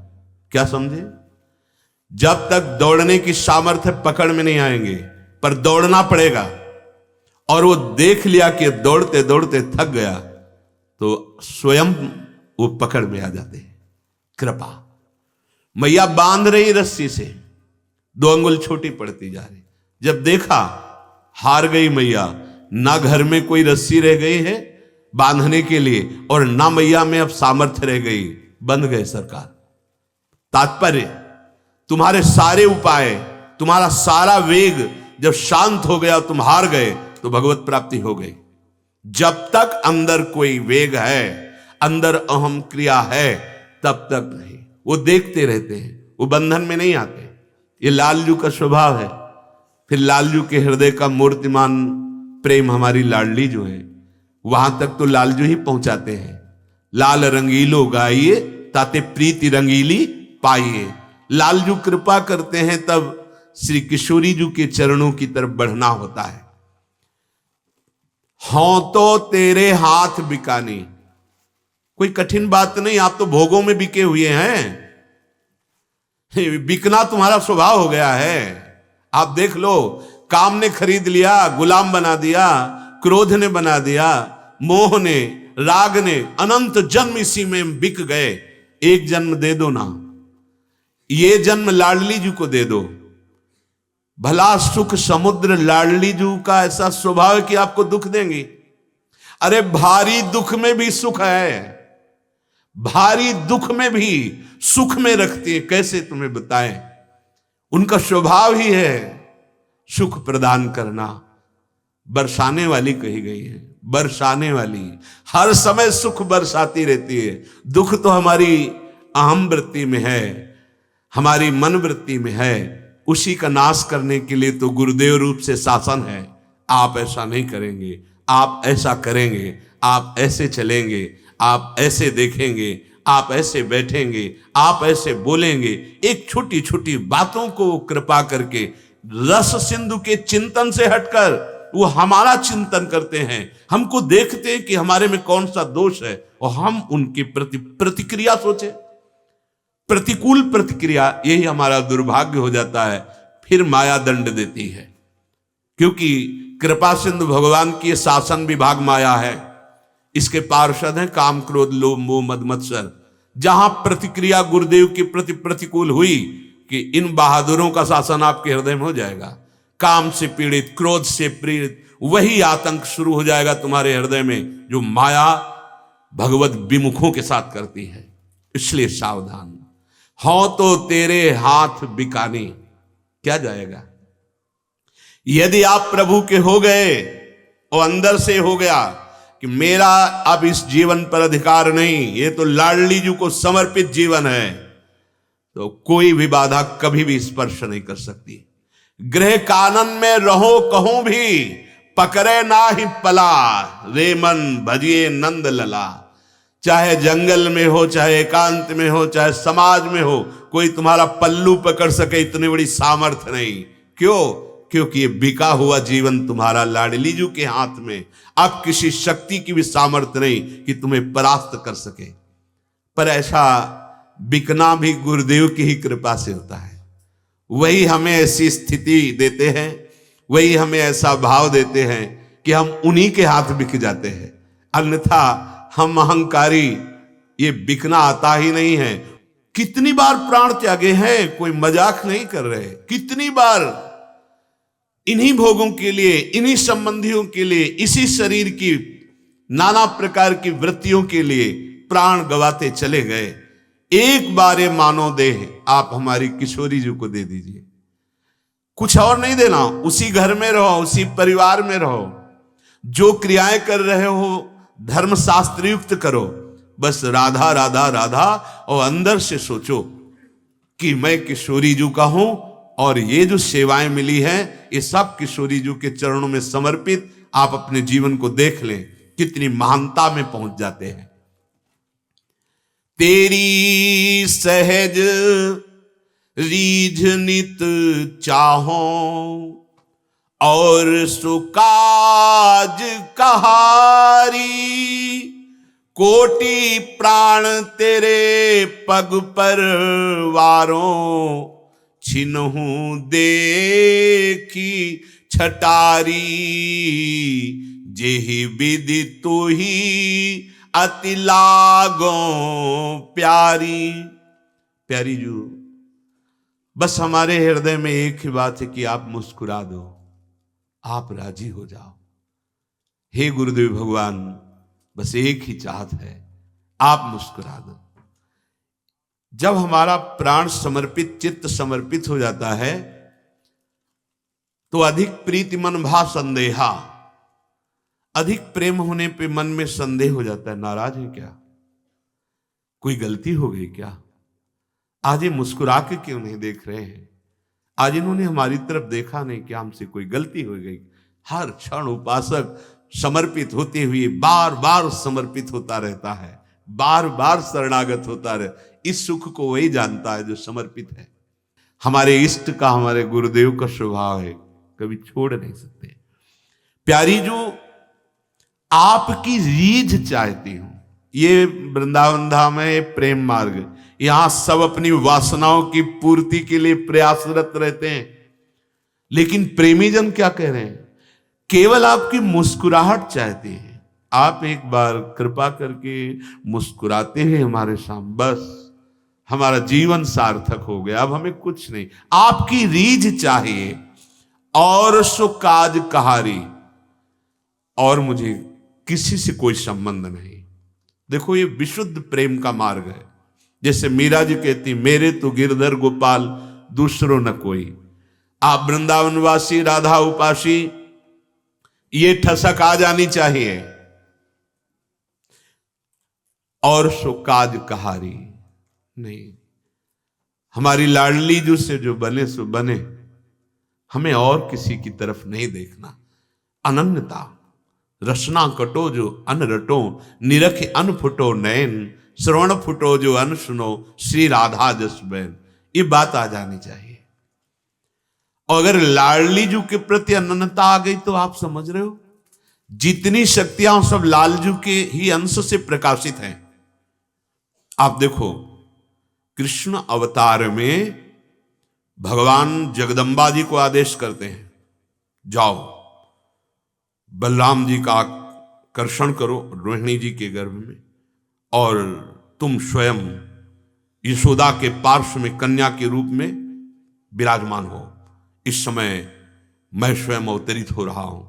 क्या समझे? जब तक दौड़ने की सामर्थ्य पकड़ में नहीं आएंगे, पर दौड़ना पड़ेगा। और वो देख लिया कि दौड़ते दौड़ते थक गया, तो स्वयं वो पकड़ में आ जाते हैं। कृपा। मैया बांध रही रस्सी से, 2 अंगुल छोटी पड़ती जा रही। जब देखा हार गई मैया, ना घर में कोई रस्सी रह गई है बांधने के लिए, और ना मैया में अब सामर्थ्य रह गई, बंध गए सरकार। तात्पर्य, तुम्हारे सारे उपाय, तुम्हारा सारा वेग जब शांत हो गया, तुम हार गए, तो भगवत प्राप्ति हो गई। जब तक अंदर कोई वेग है, अंदर अहम क्रिया है, तब तक नहीं। वो देखते रहते हैं, वो बंधन में नहीं आते। ये लालजू का स्वभाव है। फिर लालजू के हृदय का मूर्तिमान प्रेम हमारी लाडली जो है, वहां तक तो लालजू ही पहुंचाते हैं। लाल रंगीलो गाइए, ताते प्रीति रंगीली पाइए। लालजू कृपा करते हैं, तब श्री किशोरी जू के चरणों की तरफ बढ़ना होता है। हों तो तेरे हाथ बिकानी, कोई कठिन बात नहीं। आप तो भोगों में बिके हुए हैं, बिकना तुम्हारा स्वभाव हो गया है। आप देख लो, काम ने खरीद लिया, गुलाम बना दिया, क्रोध ने बना दिया, मोह ने, राग ने, अनंत जन्म इसी में बिक गए। एक जन्म दे दो ना, ये जन्म लाडली जी को दे दो, भला सुख समुद्र लाडली जू का ऐसा स्वभाव है कि आपको दुख देंगी? अरे भारी दुख में भी सुख है, भारी दुख में भी सुख में रखती है। कैसे तुम्हें बताएं, उनका स्वभाव ही है सुख प्रदान करना। बरसाने वाली कही गई है, बरसाने वाली, हर समय सुख बरसाती रहती है। दुख तो हमारी अहम वृत्ति में है, हमारी मन वृत्ति में है। उसी का नाश करने के लिए तो गुरुदेव रूप से शासन है। आप ऐसा नहीं करेंगे, आप ऐसा करेंगे, आप ऐसे चलेंगे, आप ऐसे देखेंगे, आप ऐसे बैठेंगे, आप ऐसे बोलेंगे। एक छोटी छोटी बातों को कृपा करके रस सिंधु के चिंतन से हटकर वो हमारा चिंतन करते हैं, हमको देखते हैं कि हमारे में कौन सा दोष है और हम उनके प्रति प्रतिक्रिया सोचे। प्रतिकूल प्रतिक्रिया, यही हमारा दुर्भाग्य हो जाता है। फिर माया दंड देती है, क्योंकि कृपा सिंधु भगवान की शासन विभाग माया है। इसके पार्षद हैं काम क्रोध लोभ मोह मद मत्सर। जहां प्रतिक्रिया गुरुदेव के प्रति प्रतिकूल हुई कि इन बहादुरों का शासन आपके हृदय में हो जाएगा। काम से पीड़ित, क्रोध से पीड़ित, वही आतंक शुरू हो जाएगा तुम्हारे हृदय में जो माया भगवत विमुखों के साथ करती है। इसलिए सावधान। हो तो तेरे हाथ बिकानी, क्या जाएगा? यदि आप प्रभु के हो गए और अंदर से हो गया कि मेरा अब इस जीवन पर अधिकार नहीं, ये तो लाडली जी को समर्पित जीवन है, तो कोई भी बाधा कभी भी स्पर्श नहीं कर सकती। गृह कानन में रहो कहूं भी, पकड़े ना ही पला, रे मन भजिए नंद लला। चाहे जंगल में हो, चाहे एकांत में हो, चाहे समाज में हो, कोई तुम्हारा पल्लू पकड़ सके इतनी बड़ी सामर्थ्य नहीं। क्यों? क्योंकि ये बिका हुआ जीवन तुम्हारा लाडली जी के हाथ में। अब किसी शक्ति की भी सामर्थ्य नहीं कि तुम्हें परास्त कर सके। पर ऐसा बिकना भी गुरुदेव की ही कृपा से होता है। वही हमें ऐसी स्थिति देते हैं, वही हमें ऐसा भाव देते हैं कि हम उन्हीं के हाथ बिक जाते हैं। अन्यथा हम अहंकारी, ये बिकना आता ही नहीं है। कितनी बार प्राण त्यागे हैं, कोई मजाक नहीं कर रहे। कितनी बार इन्हीं भोगों के लिए, इन्हीं संबंधियों के लिए, इसी शरीर की नाना प्रकार की वृत्तियों के लिए प्राण गवाते चले गए। एक बार ये मानो देह आप हमारी किशोरी जी को दे दीजिए, कुछ और नहीं देना। उसी घर में रहो, उसी परिवार में रहो, जो क्रियाएं कर रहे हो धर्म शास्त्र युक्त करो, बस राधा राधा राधा, और अंदर से सोचो कि मैं किशोरी जी का हूं और ये जो सेवाएं मिली हैं ये सब किशोरी जी के चरणों में समर्पित। आप अपने जीवन को देख लें, कितनी महानता में पहुंच जाते हैं। तेरी सहज रीझ नित चाहो और सुकाज कहारी, कोटि प्राण तेरे पग पर वारों, छिन्हु देखी छटारी, जेहि विधि तू ही अति लागो प्यारी। प्यारी जू, बस हमारे हृदय में एक ही बात है कि आप मुस्कुरा दो, आप राजी हो जाओ। हे गुरुदेव भगवान, बस एक ही चाहत है, आप मुस्कुरा दो। जब हमारा प्राण समर्पित, चित्त समर्पित हो जाता है तो अधिक प्रीति मन भा संदेहा, अधिक प्रेम होने पे मन में संदेह हो जाता है। नाराज है क्या? कोई गलती हो गई क्या? आज ये मुस्कुरा के क्यों नहीं देख रहे हैं? आज इन्होंने हमारी तरफ देखा नहीं, क्या हमसे कोई गलती हो गई? हर क्षण उपासक समर्पित होते हुए बार बार समर्पित होता रहता है, बार बार शरणागत होता रहे। इस सुख को वही जानता है जो समर्पित है। हमारे इष्ट का, हमारे गुरुदेव का स्वभाव है, कभी छोड़ नहीं सकते। प्यारी जो आपकी रीझ चाहती हूं, ये वृंदावन धाम है, प्रेम मार्ग। यहां सब अपनी वासनाओं की पूर्ति के लिए प्रयासरत रहते हैं, लेकिन प्रेमी जन क्या कह रहे हैं? केवल आपकी मुस्कुराहट चाहते हैं। आप एक बार कृपा करके मुस्कुराते हैं हमारे सामने, बस हमारा जीवन सार्थक हो गया। अब हमें कुछ नहीं, आपकी रीझ चाहिए। और सो काज कहारी, और मुझे किसी से कोई संबंध नहीं। देखो ये विशुद्ध प्रेम का मार्ग है। जैसे मीरा जी कहती, मेरे तो गिरधर गोपाल दूसरों न कोई। आप वृंदावनवासी राधा उपासी, ये ठसक आ जानी चाहिए। और सो काज कहारी नहीं, हमारी लाडली जो से जो बने सो बने, हमें और किसी की तरफ नहीं देखना। अनन्यता, रसना कटो जो अन रटो, निरख अन फुटो नयन, श्रवण फुटो जो अन सुनो, श्री राधा जस बैन। ये बात आ जानी चाहिए। और अगर लाडली जू के प्रति अनन्यता आ गई तो आप समझ रहे हो, जितनी शक्तियां सब लालजू के ही अंश से प्रकाशित हैं। आप देखो कृष्ण अवतार में भगवान जगदम्बा जी को आदेश करते हैं, जाओ बलराम जी का कर्षण करो रोहिणी जी के गर्भ में, और तुम स्वयं यशोदा के पार्श्व में कन्या के रूप में विराजमान हो। इस समय मैं स्वयं अवतरित हो रहा हूं।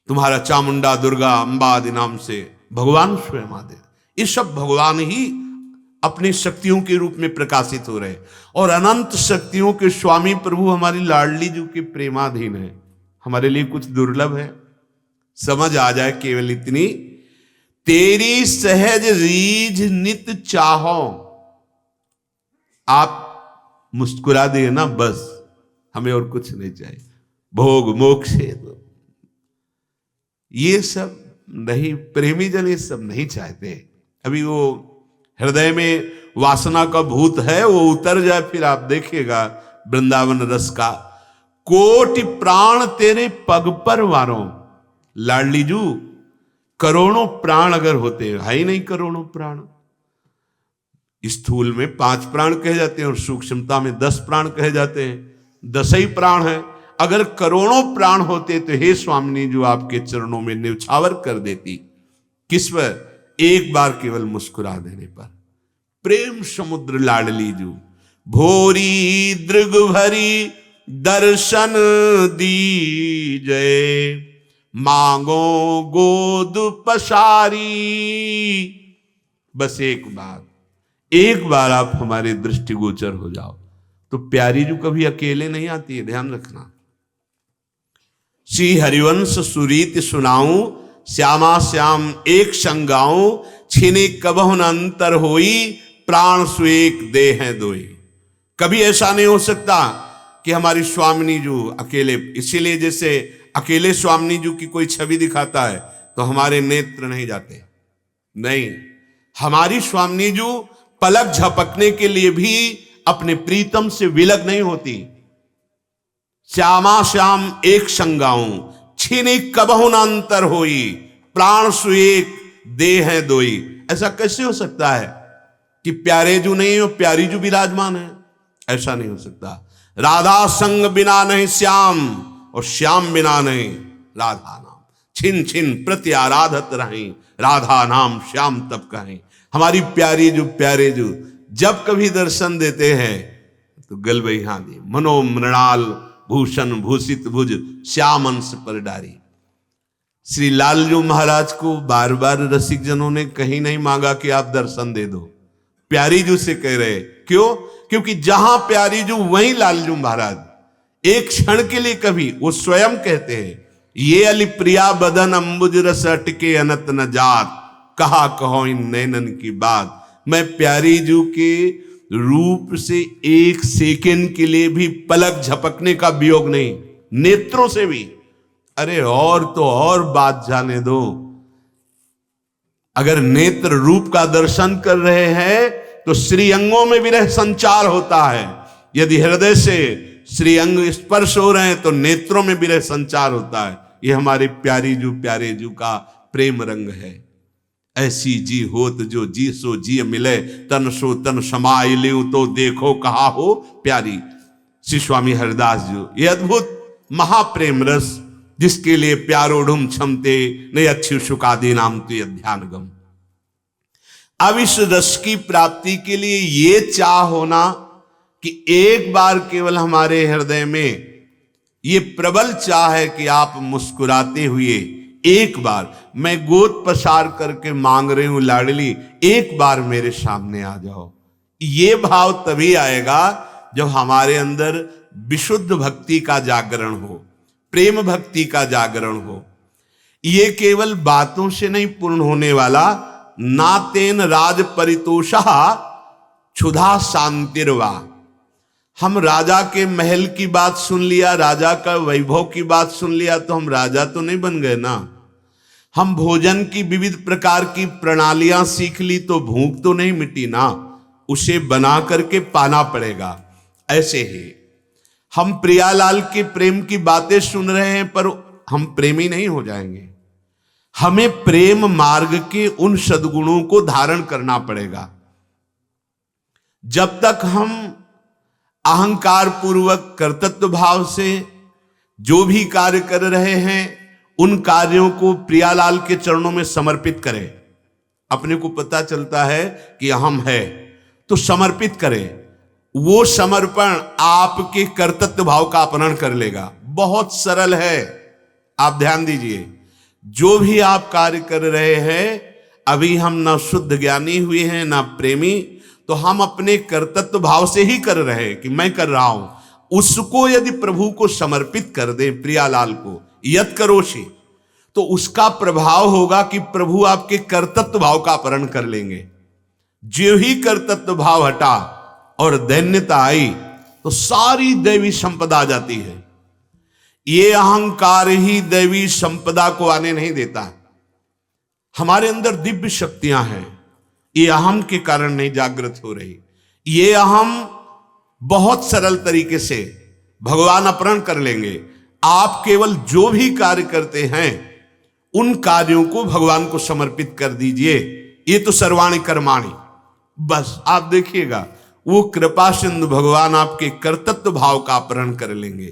तुम्हारा चामुंडा, दुर्गा, अंबा आदि नाम से भगवान स्वयं आदि, ये सब भगवान ही अपनी शक्तियों के रूप में प्रकाशित हो रहे। और अनंत शक्तियों के स्वामी प्रभु हमारी लाडली जी के प्रेमाधीन है। हमारे लिए कुछ दुर्लभ है, समझ आ जाए केवल इतनी, तेरी सहज रीझ नित चाहो। आप मुस्कुरा दिए ना, बस हमें और कुछ नहीं चाहिए। भोग मोक्ष ये सब नहीं, प्रेमी जन ये सब नहीं चाहते। अभी वो हृदय में वासना का भूत है, वो उतर जाए, फिर आप देखिएगा वृंदावन रस का। कोटि प्राण तेरे पग पर वारों, लाडली जू करोड़ों प्राण अगर होते, है ही नहीं करोड़ों प्राण। स्थूल में 5 प्राण कहे जाते हैं और सूक्ष्मता में 10 प्राण कहे जाते हैं, 10 ही प्राण है। अगर करोड़ों प्राण होते तो हे स्वामिनी जो आपके चरणों में न्यौछावर कर देती। किस पर? एक बार केवल मुस्कुरा देने पर। प्रेम समुद्र लाडली जू, भोरी दृग भरी दर्शन दीजय, मांगो गोद पसारी। बस एक बार आप हमारे दृष्टिगोचर हो जाओ। तो प्यारी जू कभी अकेले नहीं आती है, ध्यान रखना। श्री हरिवंश सुरीत सुनाऊं, श्यामा श्याम एक संगाऊं, छिने कबहुन अंतर होई, प्राण सुएक देह दोई। कभी ऐसा नहीं हो सकता कि हमारी स्वामिनी जो अकेले, इसीलिए जैसे अकेले स्वामिनी जी की कोई छवि दिखाता है तो हमारे नेत्र नहीं जाते, नहीं, हमारी स्वामिनी जी पलक झपकने के लिए भी अपने प्रीतम से विलग नहीं होती। श्यामा श्याम एक संगाऊं, छिनी कबहु न अंतर होई, प्राण सुएक देह दोई। ऐसा कैसे हो सकता है कि प्यारे जू नहीं हो, प्यारी जू विराजमान है? ऐसा नहीं हो सकता। राधा संग बिना नहीं श्याम, और श्याम बिना नहीं राधा नाम। छिन छिन प्रति आराधत रहीं, राधा नाम श्याम तब कहें। हमारी प्यारी जो प्यारे जो जब कभी दर्शन देते हैं तो गलबई हादी, मनो मृणाल भूषण भूषित भुज, श्याम अंश पर डारी। श्री लालजू महाराज को बार बार रसिक जनों ने कहीं नहीं मांगा कि आप दर्शन दे दो, प्यारी जू से कह रहे। क्यों? क्योंकि जहां प्यारी जू वहीं लालजू महाराज। एक क्षण के लिए कभी वो स्वयं कहते हैं, ये अली प्रिया बदन अंबुज रस अटके अनत न जात, कहा कहो इन नैनन की बात। मैं प्यारी जू के रूप से एक सेकंड के लिए भी पलक झपकने का वियोग नहीं, नेत्रों से भी। अरे और तो और बात जाने दो, अगर नेत्र रूप का दर्शन कर रहे हैं तो श्री अंगों में विरह संचार होता है। यदि हृदय से श्री अंग स्पर्श हो रहे हैं तो नेत्रों में विरह संचार होता है। ये हमारे प्यारी जू प्यारे जू का प्रेम रंग है। ऐसी जी होत जो जी सो जी मिले, तन सो तन समाय लियो तो देखो कहा हो प्यारी। श्री स्वामी हरिदास जी, ये अद्भुत महाप्रेम रस जिसके लिए प्यारो ढूम क्षमते नहीं अच्छी सुखादी नाम तो ध्यानगम। अब इस रस की प्राप्ति के लिए ये चाह होना कि एक बार केवल हमारे हृदय में ये प्रबल चाह है कि आप मुस्कुराते हुए एक बार, मैं गोद पसार करके मांग रही हूं लाडली, एक बार मेरे सामने आ जाओ। ये भाव तभी आएगा जब हमारे अंदर विशुद्ध भक्ति का जागरण हो, प्रेम भक्ति का जागरण हो। ये केवल बातों से नहीं पूर्ण होने वाला। नातेन राज परितोषा क्षुधा शांतिर्वा। हम राजा के महल की बात सुन लिया, राजा का वैभव की बात सुन लिया, तो हम राजा तो नहीं बन गए ना। हम भोजन की विविध प्रकार की प्रणालियां सीख ली तो भूख तो नहीं मिटी ना, उसे बना करके पाना पड़ेगा। ऐसे ही हम प्रियालाल के प्रेम की बातें सुन रहे हैं, पर हम प्रेमी नहीं हो जाएंगे। हमें प्रेम मार्ग के उन सद्गुणों को धारण करना पड़ेगा। जब तक हम अहंकार पूर्वक कर्तृत्व भाव से जो भी कार्य कर रहे हैं, उन कार्यों को प्रियालाल के चरणों में समर्पित करें। अपने को पता चलता है कि हम है तो समर्पित करें। वो समर्पण आपके कर्तृत्व भाव का अपहरण कर लेगा। बहुत सरल है, आप ध्यान दीजिए। जो भी आप कार्य कर रहे हैं, अभी हम ना शुद्ध ज्ञानी हुए हैं ना प्रेमी, तो हम अपने कर्तृत्व भाव से ही कर रहे हैं कि मैं कर रहा हूं। उसको यदि प्रभु को समर्पित कर दे, प्रियालाल को यत करोषि, तो उसका प्रभाव होगा कि प्रभु आपके कर्तृत्व भाव का अपहरण कर लेंगे। जो ही कर्तृत्व भाव हटा और दैन्यता आई, तो सारी दैवी संपदा आ जाती है। ये अहंकार ही दैवी संपदा को आने नहीं देता। हमारे अंदर दिव्य शक्तियां हैं, ये अहम के कारण नहीं जागृत हो रही। ये अहम बहुत सरल तरीके से भगवान अपहरण कर लेंगे। आप केवल जो भी कार्य करते हैं, उन कार्यों को भगवान को समर्पित कर दीजिए। ये तो सर्वाणि कर्माणि, बस आप देखिएगा वो कृपा सिंधु भगवान आपके कर्तृत्व भाव का अपहरण कर लेंगे।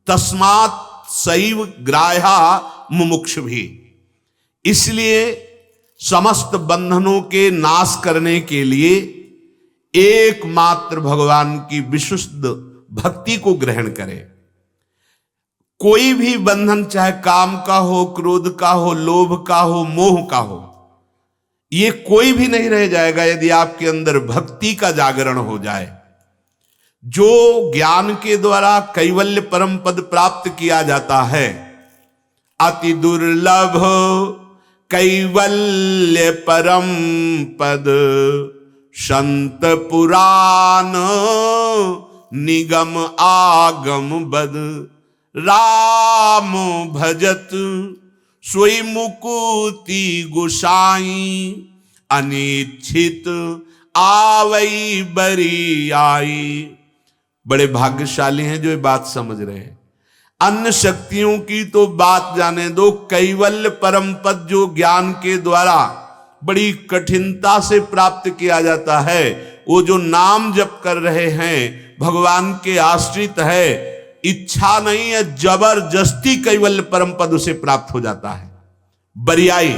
तस्मात् सैव ग्राह्या मुमुक्षु भी। इसलिए समस्त बंधनों के नाश करने के लिए एकमात्र भगवान की विशुद्ध भक्ति को ग्रहण करें। कोई भी बंधन, चाहे काम का हो, क्रोध का हो, लोभ का हो, मोह का हो, ये कोई भी नहीं रह जाएगा यदि आपके अंदर भक्ति का जागरण हो जाए। जो ज्ञान के द्वारा कैवल्य परम पद प्राप्त किया जाता है, अति दुर्लभ कैवल्य परम पद, संत पुराण निगम आगम बद, राम भजत सोई मुकुति गुसाई, अनिच्छित आवई बरी आई। बड़े भाग्यशाली हैं जो ये बात समझ रहे हैं। अन्य शक्तियों की तो बात जाने दो, कैवल्य परम पद जो ज्ञान के द्वारा बड़ी कठिनता से प्राप्त किया जाता है, वो जो नाम जप कर रहे हैं, भगवान के आश्रित है, इच्छा नहीं है, जबरदस्ती कैवल्य परम पद उसे प्राप्त हो जाता है। बरियाई,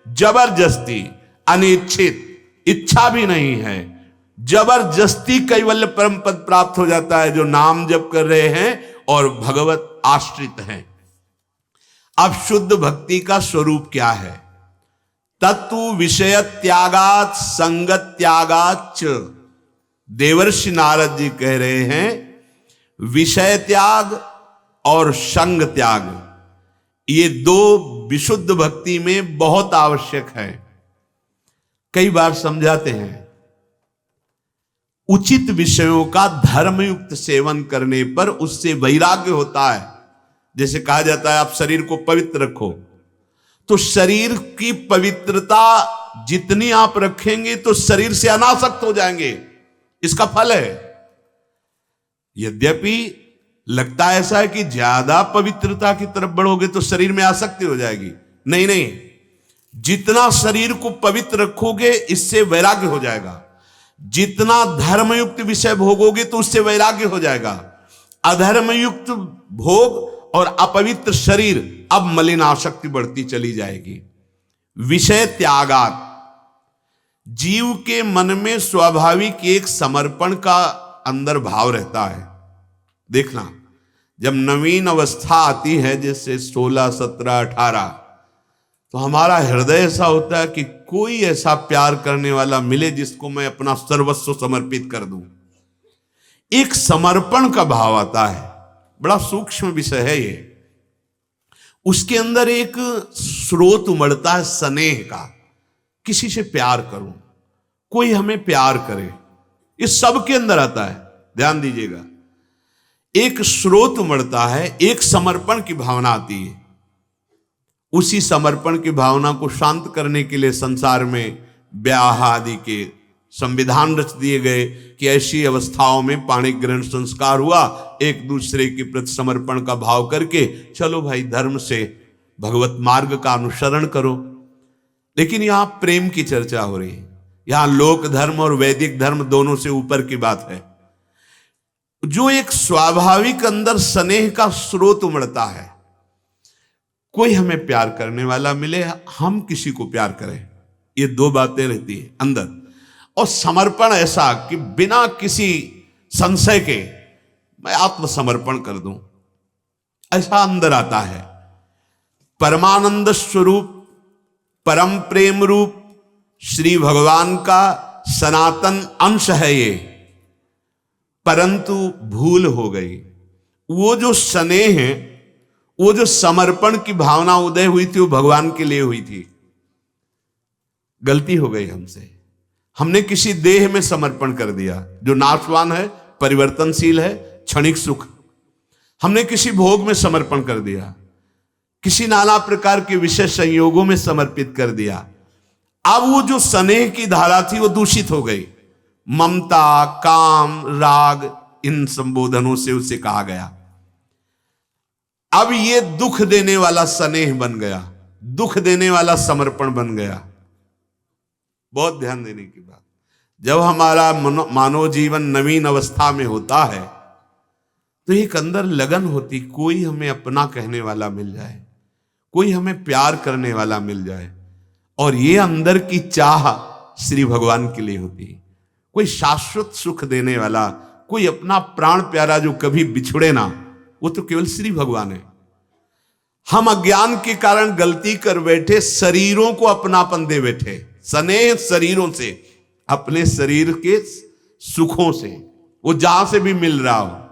जबरदस्ती, अनिच्छित, इच्छा भी नहीं है, जबरदस्ती कैवल्य परम पद प्राप्त हो जाता है जो नाम जप कर रहे हैं और भगवत आश्रित हैं। अब शुद्ध भक्ति का स्वरूप क्या है? तत्व विषय त्यागात संगत त्यागाच। देवर्षि नारद जी कह रहे हैं विषय त्याग और संग त्याग, ये दो विशुद्ध भक्ति में बहुत आवश्यक है। कई बार समझाते हैं, उचित विषयों का धर्मयुक्त सेवन करने पर उससे वैराग्य होता है। जैसे कहा जाता है आप शरीर को पवित्र रखो, तो शरीर की पवित्रता जितनी आप रखेंगे तो शरीर से अनासक्त हो जाएंगे, इसका फल है। यद्यपि लगता ऐसा है कि ज्यादा पवित्रता की तरफ बढ़ोगे तो शरीर में आसक्ति हो जाएगी। नहीं नहीं, जितना शरीर को पवित्र रखोगे इससे वैराग्य हो जाएगा। जितना धर्मयुक्त विषय भोगोगे तो उससे वैराग्य हो जाएगा। अधर्मयुक्त भोग और अपवित्र शरीर, अब मलिन आसक्ति बढ़ती चली जाएगी। विषय त्यागात, जीव के मन में स्वाभाविक एक समर्पण का अंदर भाव रहता है। देखना, जब नवीन अवस्था आती है जैसे 16, 17, 18, तो हमारा हृदय ऐसा होता है कि कोई ऐसा प्यार करने वाला मिले जिसको मैं अपना सर्वस्व समर्पित कर दूं। एक समर्पण का भाव आता है, बड़ा सूक्ष्म विषय है ये। उसके अंदर एक स्रोत उमड़ता है स्नेह का, किसी से प्यार करूं, कोई हमें प्यार करे, इस सब के अंदर आता है। ध्यान दीजिएगा, एक स्रोत उमड़ता है, एक समर्पण की भावना आती है। उसी समर्पण की भावना को शांत करने के लिए संसार में ब्याह आदि के संविधान रच दिए गए कि ऐसी अवस्थाओं में पाणिक ग्रहण संस्कार हुआ, एक दूसरे के प्रति समर्पण का भाव करके चलो भाई धर्म से भगवत मार्ग का अनुसरण करो। लेकिन यहां प्रेम की चर्चा हो रही है, यहां लोक धर्म और वैदिक धर्म दोनों से ऊपर की बात है। जो एक स्वाभाविक अंदर स्नेह का स्रोत उमड़ता है, कोई हमें प्यार करने वाला मिले, हम किसी को प्यार करें, ये दो बातें रहती है अंदर। और समर्पण ऐसा कि बिना किसी संशय के मैं आत्मसमर्पण कर दूं, ऐसा अंदर आता है। परमानंद स्वरूप, परम प्रेम रूप श्री भगवान का सनातन अंश है ये, परंतु भूल हो गई। वो जो स्नेह है, वो जो समर्पण की भावना उदय हुई थी, वो भगवान के लिए हुई थी। गलती हो गई हमसे, हमने किसी देह में समर्पण कर दिया जो नाशवान है, परिवर्तनशील है, क्षणिक सुख। हमने किसी भोग में समर्पण कर दिया, किसी नाना प्रकार के विशेष संयोगों में समर्पित कर दिया। अब वो जो स्नेह की धारा थी वो दूषित हो गई। ममता, काम, राग, इन संबोधनों से उसे कहा गया। अब ये दुख देने वाला स्नेह बन गया, दुख देने वाला समर्पण बन गया। बहुत ध्यान देने की बात। जब हमारा मानव जीवन नवीन अवस्था में होता है तो एक अंदर लगन होती, कोई हमें अपना कहने वाला मिल जाए, कोई हमें प्यार करने वाला मिल जाए। और ये अंदर की चाह श्री भगवान के लिए होती, कोई शाश्वत सुख देने वाला, कोई अपना प्राण प्यारा जो कभी बिछुड़े ना, वो तो केवल श्री भगवान है। हम अज्ञान के कारण गलती कर बैठे, शरीरों को अपनापन दे बैठे, स्नेह शरीरों से, अपने शरीर के सुखों से, वो जहां से भी मिल रहा हो।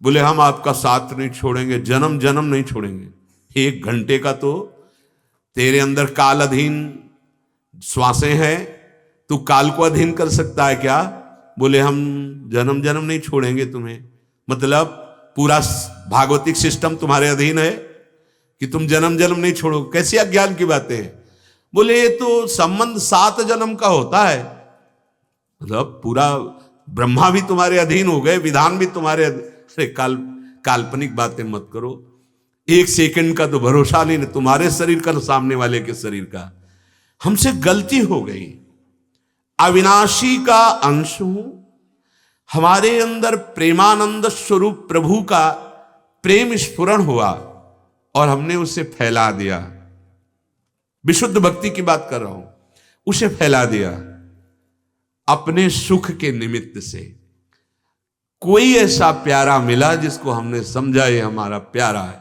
बोले हम आपका साथ नहीं छोड़ेंगे, जन्म जन्म नहीं छोड़ेंगे। 1 घंटे का तो तेरे अंदर काल अधीन श्वासें हैं, तू काल को अधीन कर सकता है क्या? बोले हम जन्म जन्म नहीं छोड़ेंगे तुम्हें। मतलब पूरा भागवतिक सिस्टम तुम्हारे अधीन है कि तुम जन्म जन्म नहीं छोड़ो। कैसी अज्ञान की बातें हैं। बोले ये तो संबंध 7 जन्म का होता है, मतलब पूरा ब्रह्मा भी तुम्हारे अधीन हो गए, विधान भी तुम्हारे अरे काल्पनिक बातें मत करो। 1 सेकंड का तो भरोसा नहीं, तुम्हारे शरीर का, सामने वाले के शरीर का। हमसे गलती हो गई। अविनाशी का अंश हूं, हमारे अंदर प्रेमानंद स्वरूप प्रभु का प्रेम स्फुरण हुआ और हमने उसे फैला दिया। विशुद्ध भक्ति की बात कर रहा हूं, उसे फैला दिया अपने सुख के निमित्त से। कोई ऐसा प्यारा मिला जिसको हमने समझा ये हमारा प्यारा है,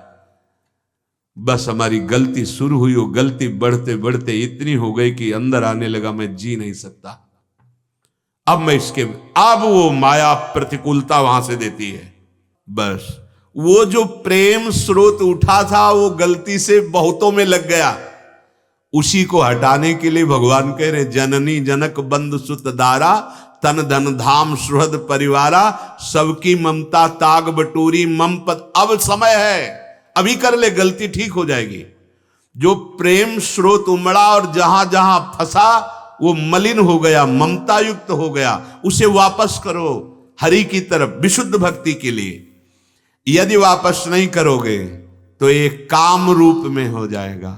बस हमारी गलती शुरू हुई। वो गलती बढ़ते बढ़ते इतनी हो गई कि अंदर आने लगा मैं जी नहीं सकता। अब वो माया प्रतिकूलता वहां से देती है। बस वो जो प्रेम स्रोत उठा था वो गलती से बहुतों में लग गया। उसी को हटाने के लिए भगवान कह रहे, जननी जनक बंधु सुत दारा, तन धन धाम सुहृद परिवारा, सबकी ममता ताग बटोरी मम पद। अब समय है, अभी कर ले, गलती ठीक हो जाएगी। जो प्रेम स्रोत उमड़ा और जहां जहां फंसा वो मलिन हो गया, ममता युक्त हो गया, उसे वापस करो हरि की तरफ, विशुद्ध भक्ति के लिए। यदि वापस नहीं करोगे तो ये काम रूप में हो जाएगा,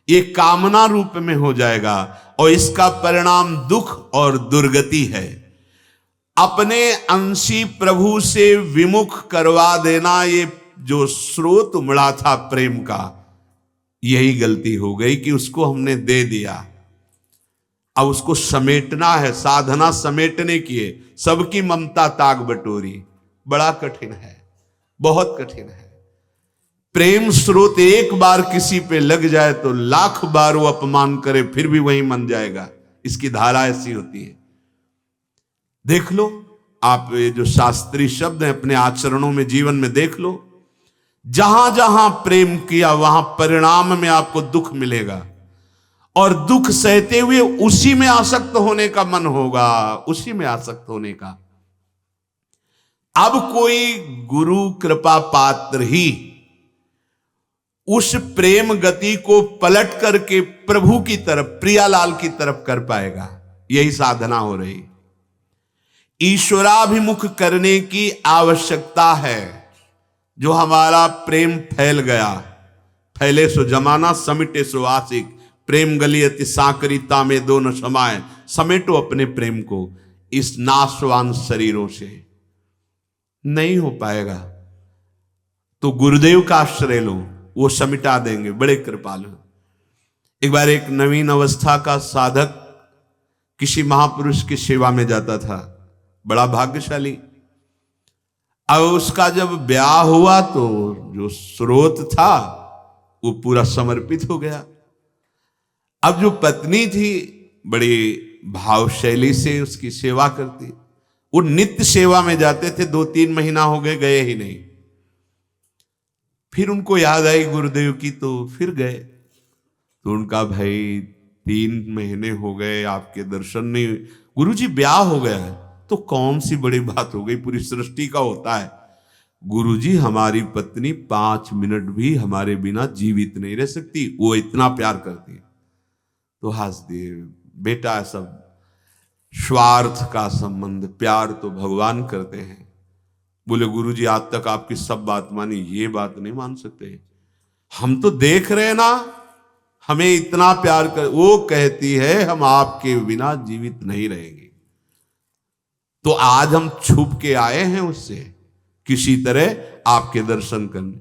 ये कामना रूप में हो जाएगा, और इसका परिणाम दुख और दुर्गति है। अपने अंशी प्रभु से विमुख करवा देना, ये जो स्रोत उमड़ा था प्रेम का, यही गलती हो गई कि उसको हमने दे दिया। अब उसको समेटना है, साधना समेटने की है। सबकी ममता ताग बटोरी, बड़ा कठिन है, बहुत कठिन है। प्रेम स्रोत एक बार किसी पे लग जाए तो लाख बार वो अपमान करे फिर भी वही मन जाएगा। इसकी धारा ऐसी होती है। देख लो आप, ये जो शास्त्रीय शब्द है अपने आचरणों में, जीवन में देख लो, जहां जहां प्रेम किया वहां परिणाम में आपको दुख मिलेगा, और दुख सहते हुए उसी में आसक्त होने का मन होगा, उसी में आसक्त होने का। अब कोई गुरु कृपा पात्र ही उस प्रेम गति को पलट करके प्रभु की तरफ, प्रियालाल की तरफ कर पाएगा। यही साधना हो रही। ईश्वराभिमुख करने की आवश्यकता है। जो हमारा प्रेम फैल गया, फैले सो जमाना समिटे सो आशिक, प्रेम गली अति साकरीता में दो न समाए, समेटो अपने प्रेम को इस नाशवान शरीरों से। नहीं हो पाएगा तो गुरुदेव का आश्रय लो, वो समिटा देंगे, बड़े कृपालु। एक बार एक नवीन अवस्था का साधक किसी महापुरुष की सेवा में जाता था, बड़ा भाग्यशाली। अब उसका जब ब्याह हुआ तो जो स्रोत था वो पूरा समर्पित हो गया। अब जो पत्नी थी बड़ी भावशैली से उसकी सेवा करती, वो नित्य सेवा में जाते थे। 2-3 महीना हो गए, गए ही नहीं। फिर उनको याद आई गुरुदेव की, तो फिर गए। तो उनका भाई 3 महीने हो गए आपके दर्शन नहीं, गुरुजी ब्याह हो गया है। तो कौन सी बड़ी बात हो गई, पूरी सृष्टि का होता है। गुरुजी हमारी पत्नी 5 मिनट भी हमारे बिना जीवित नहीं रह सकती, वो इतना प्यार करती है। तो हंस दिए, बेटा सब स्वार्थ का संबंध, प्यार तो भगवान करते हैं। बोले गुरुजी आज तक आपकी सब बात मानी, ये बात नहीं मान सकते, हम तो देख रहे हैं ना, हमें इतना प्यार कर। वो कहती है हम आपके बिना जीवित नहीं रहेंगे। तो आज हम छुप के आए हैं उससे किसी तरह आपके दर्शन करने।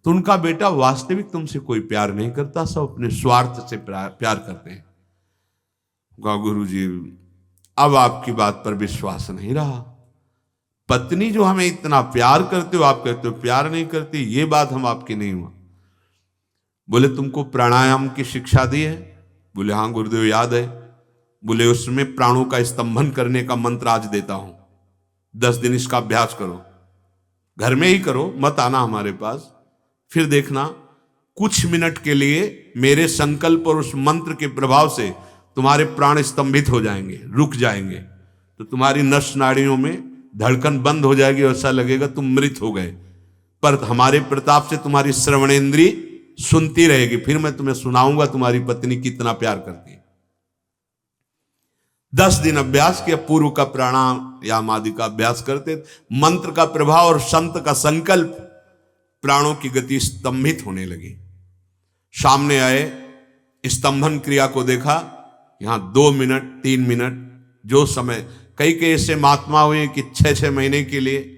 तो उनका बेटा वास्तविक तुमसे कोई प्यार नहीं करता, सब अपने स्वार्थ से प्यार करते हैं। गुरुजी अब आपकी बात पर विश्वास नहीं रहा। पत्नी जो हमें इतना प्यार करते हो, आप कहते हो प्यार नहीं करती, ये बात हम आपकी नहीं हुआ। बोले तुमको प्राणायाम की शिक्षा दी है? बोले हाँ गुरुदेव याद है। बोले उसमें प्राणों का स्तंभन करने का मंत्र आज देता हूं, 10 दिन इसका अभ्यास करो, घर में ही करो, मत आना हमारे पास। फिर देखना कुछ मिनट के लिए मेरे संकल्प और उस मंत्र के प्रभाव से तुम्हारे प्राण स्तंभित हो जाएंगे, रुक जाएंगे। तो तुम्हारी नस नाड़ियों में धड़कन बंद हो जाएगी, ऐसा लगेगा तुम मृत हो गए। पर हमारे प्रताप से तुम्हारी श्रवणेंद्री सुनती रहेगी। फिर मैं तुम्हें सुनाऊंगा तुम्हारी पत्नी कितना प्यार करती है। 10 दिन अभ्यास किया, पूर्व का प्राणायाम आदि का अभ्यास करते, मंत्र का प्रभाव और संत का संकल्प, प्राणों की गति स्तंभित होने लगी। सामने आए, स्तंभन क्रिया को देखा, यहां 2 मिनट 3 मिनट जो समय, कई ऐसे महात्मा हुए कि 6-6 महीने के लिए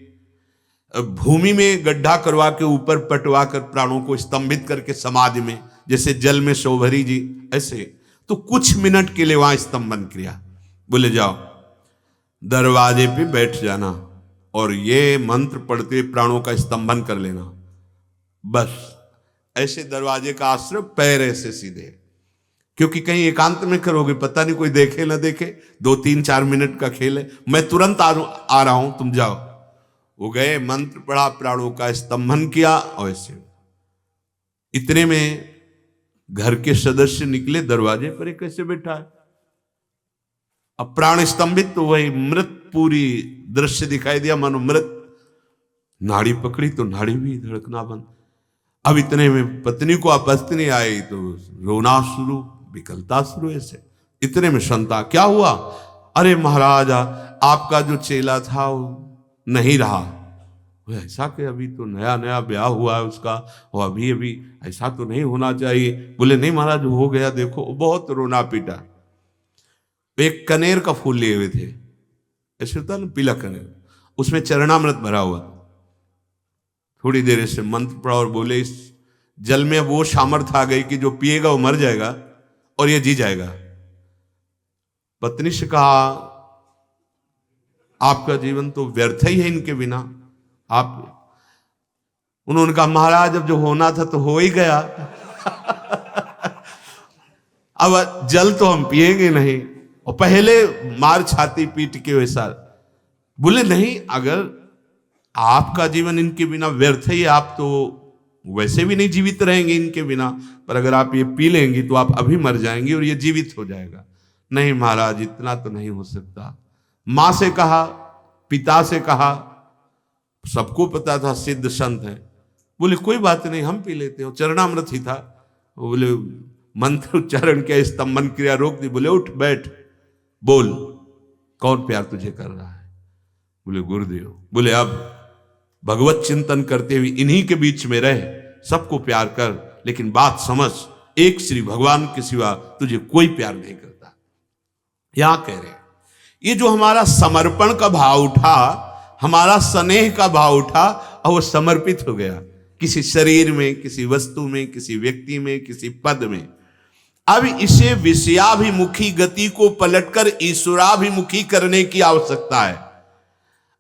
भूमि में गड्ढा करवा के ऊपर पटवा कर प्राणों को स्तंभित करके समाधि में, जैसे जल में शोभरी जी ऐसे। तो कुछ मिनट के लिए वहां स्तंभन क्रिया। बोले जाओ दरवाजे पे बैठ जाना और ये मंत्र पढ़ते प्राणों का स्तंभन कर लेना। बस ऐसे दरवाजे का आश्रय, पैर ऐसे सीधे, क्योंकि कहीं एकांत में करोगे पता नहीं कोई देखे ना देखे, 2-3-4 मिनट का खेल है, मैं तुरंत आ रहा हूं, तुम जाओ। वो गए, मंत्र पढ़ा, प्राणों का स्तंभन किया, और ऐसे इतने में घर के सदस्य निकले, दरवाजे पर कैसे बैठा है, अब प्राण स्तंभित, तो वही मृत पूरी दृश्य दिखाई दिया, मानो मृत। नाड़ी पकड़ी तो नाड़ी भी धड़कना बंद। अब इतने में पत्नी को आपत्ति नहीं आई तो रोना शुरू, विकलता शुरू। ऐसे इतने में संता, क्या हुआ? अरे महाराज आपका जो चेला था वो नहीं रहा। ऐसा कि अभी तो नया नया ब्याह हुआ है उसका, और अभी अभी ऐसा तो नहीं होना चाहिए। बोले नहीं महाराज हो गया, देखो। बहुत रोना पीटा। एक कनेर का फूल लिए हुए थे, ऐसे होता ना पीला कनेर, उसमें चरणामृत भरा हुआ। थोड़ी देर से मंत्र पढ़ा और बोले इस जल में वो सामर्थ्य आ गई कि जो पिएगा वो मर जाएगा और ये जी जाएगा। पत्नी से कहा आपका जीवन तो व्यर्थ ही है इनके बिना। आप उन्होंने कहा महाराज अब जो होना था तो हो ही गया। अब जल तो हम पिएंगे नहीं। और पहले मार छाती पीट के वैसा बोले नहीं, अगर आपका जीवन इनके बिना व्यर्थ है, आप तो वैसे भी नहीं जीवित रहेंगे इनके बिना, पर अगर आप ये पी लेंगी तो आप अभी मर जाएंगी और ये जीवित हो जाएगा। नहीं महाराज इतना तो नहीं हो सकता। मां से कहा, पिता से कहा, सबको पता था सिद्ध संत है। बोले कोई बात नहीं हम पी लेते हो, चरणामृत ही था। बोले मंत्र उच्चारण किया, स्तंभन क्रिया रोक दी। बोले उठ बैठ, बोल कौन प्यार तुझे कर रहा है? बोले गुरुदेव। बोले अब भगवत चिंतन करते हुए इन्हीं के बीच में रह, सबको प्यार कर, लेकिन बात समझ, एक श्री भगवान के सिवा तुझे कोई प्यार नहीं करता। यहां कह रहे ये जो हमारा समर्पण का भाव उठा, हमारा स्नेह का भाव उठा और वो समर्पित हो गया किसी शरीर में, किसी वस्तु में, किसी व्यक्ति में, किसी पद में। अब इसे विषयाभिमुखी गति को पलटकर ईश्वराभिमुखी करने की आवश्यकता है,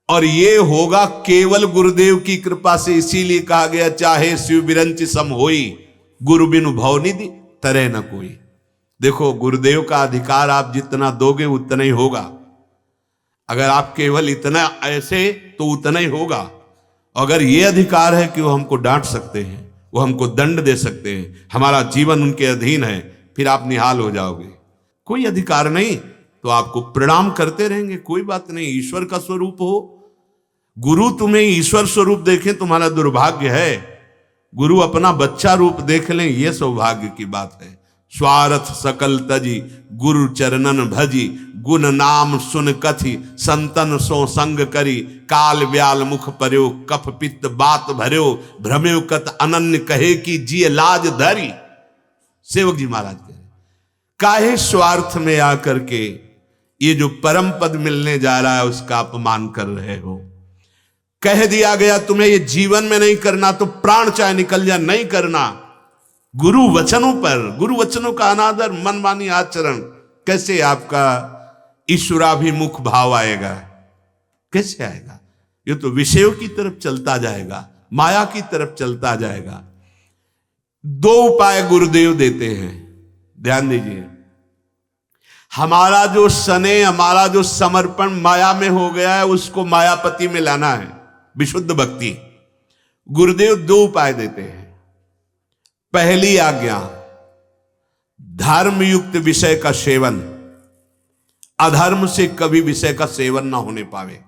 और ये होगा केवल गुरुदेव की कृपा से। इसीलिए कहा गया चाहे शिव बिरंच सम होई, गुरु बिनु भवनिधि तरह न कोई। देखो गुरुदेव का अधिकार आप जितना दोगे उतना ही होगा। अगर आप केवल इतना ऐसे तो उतना ही होगा। अगर ये अधिकार है कि वो हमको डांट सकते हैं, वो हमको दंड दे सकते हैं, हमारा जीवन उनके अधीन है, फिर आप निहाल हो जाओगे। कोई अधिकार नहीं तो आपको प्रणाम करते रहेंगे, कोई बात नहीं। ईश्वर का स्वरूप हो, गुरु तुम्हें ईश्वर स्वरूप देखें तुम्हारा दुर्भाग्य है। गुरु अपना बच्चा रूप देख लें, यह सौभाग्य की बात है। स्वार्थ सकल तजी गुरु चरणन भजी, गुण नाम सुन कथि संतन सो संग करी, काल व्याल मुख पर्यो कफ पित्त बात भर्यो, भ्रम्यो कत अनन्य कहे कि जिय लाज धरी। सेवक जी महाराज कह रहे काहे स्वार्थ में आकर के ये जो परम पद मिलने जा रहा है उसका अपमान कर रहे हो। कह दिया गया तुम्हें ये जीवन में नहीं करना तो प्राण चाहे निकल जाए नहीं करना। गुरु वचनों पर, गुरु वचनों का अनादर, मनमानी आचरण, कैसे आपका ईश्वराभिमुख भाव आएगा? कैसे आएगा? ये तो विषयों की तरफ चलता जाएगा, माया की तरफ चलता जाएगा। दो उपाय गुरुदेव देते हैं, ध्यान दीजिए। हमारा जो स्नेह, हमारा जो समर्पण माया में हो गया है उसको मायापति में लाना है, विशुद्ध भक्ति। गुरुदेव दो उपाय देते हैं। पहली आज्ञा, धर्म युक्त विषय का सेवन, अधर्म से कभी विषय का सेवन ना होने पावे।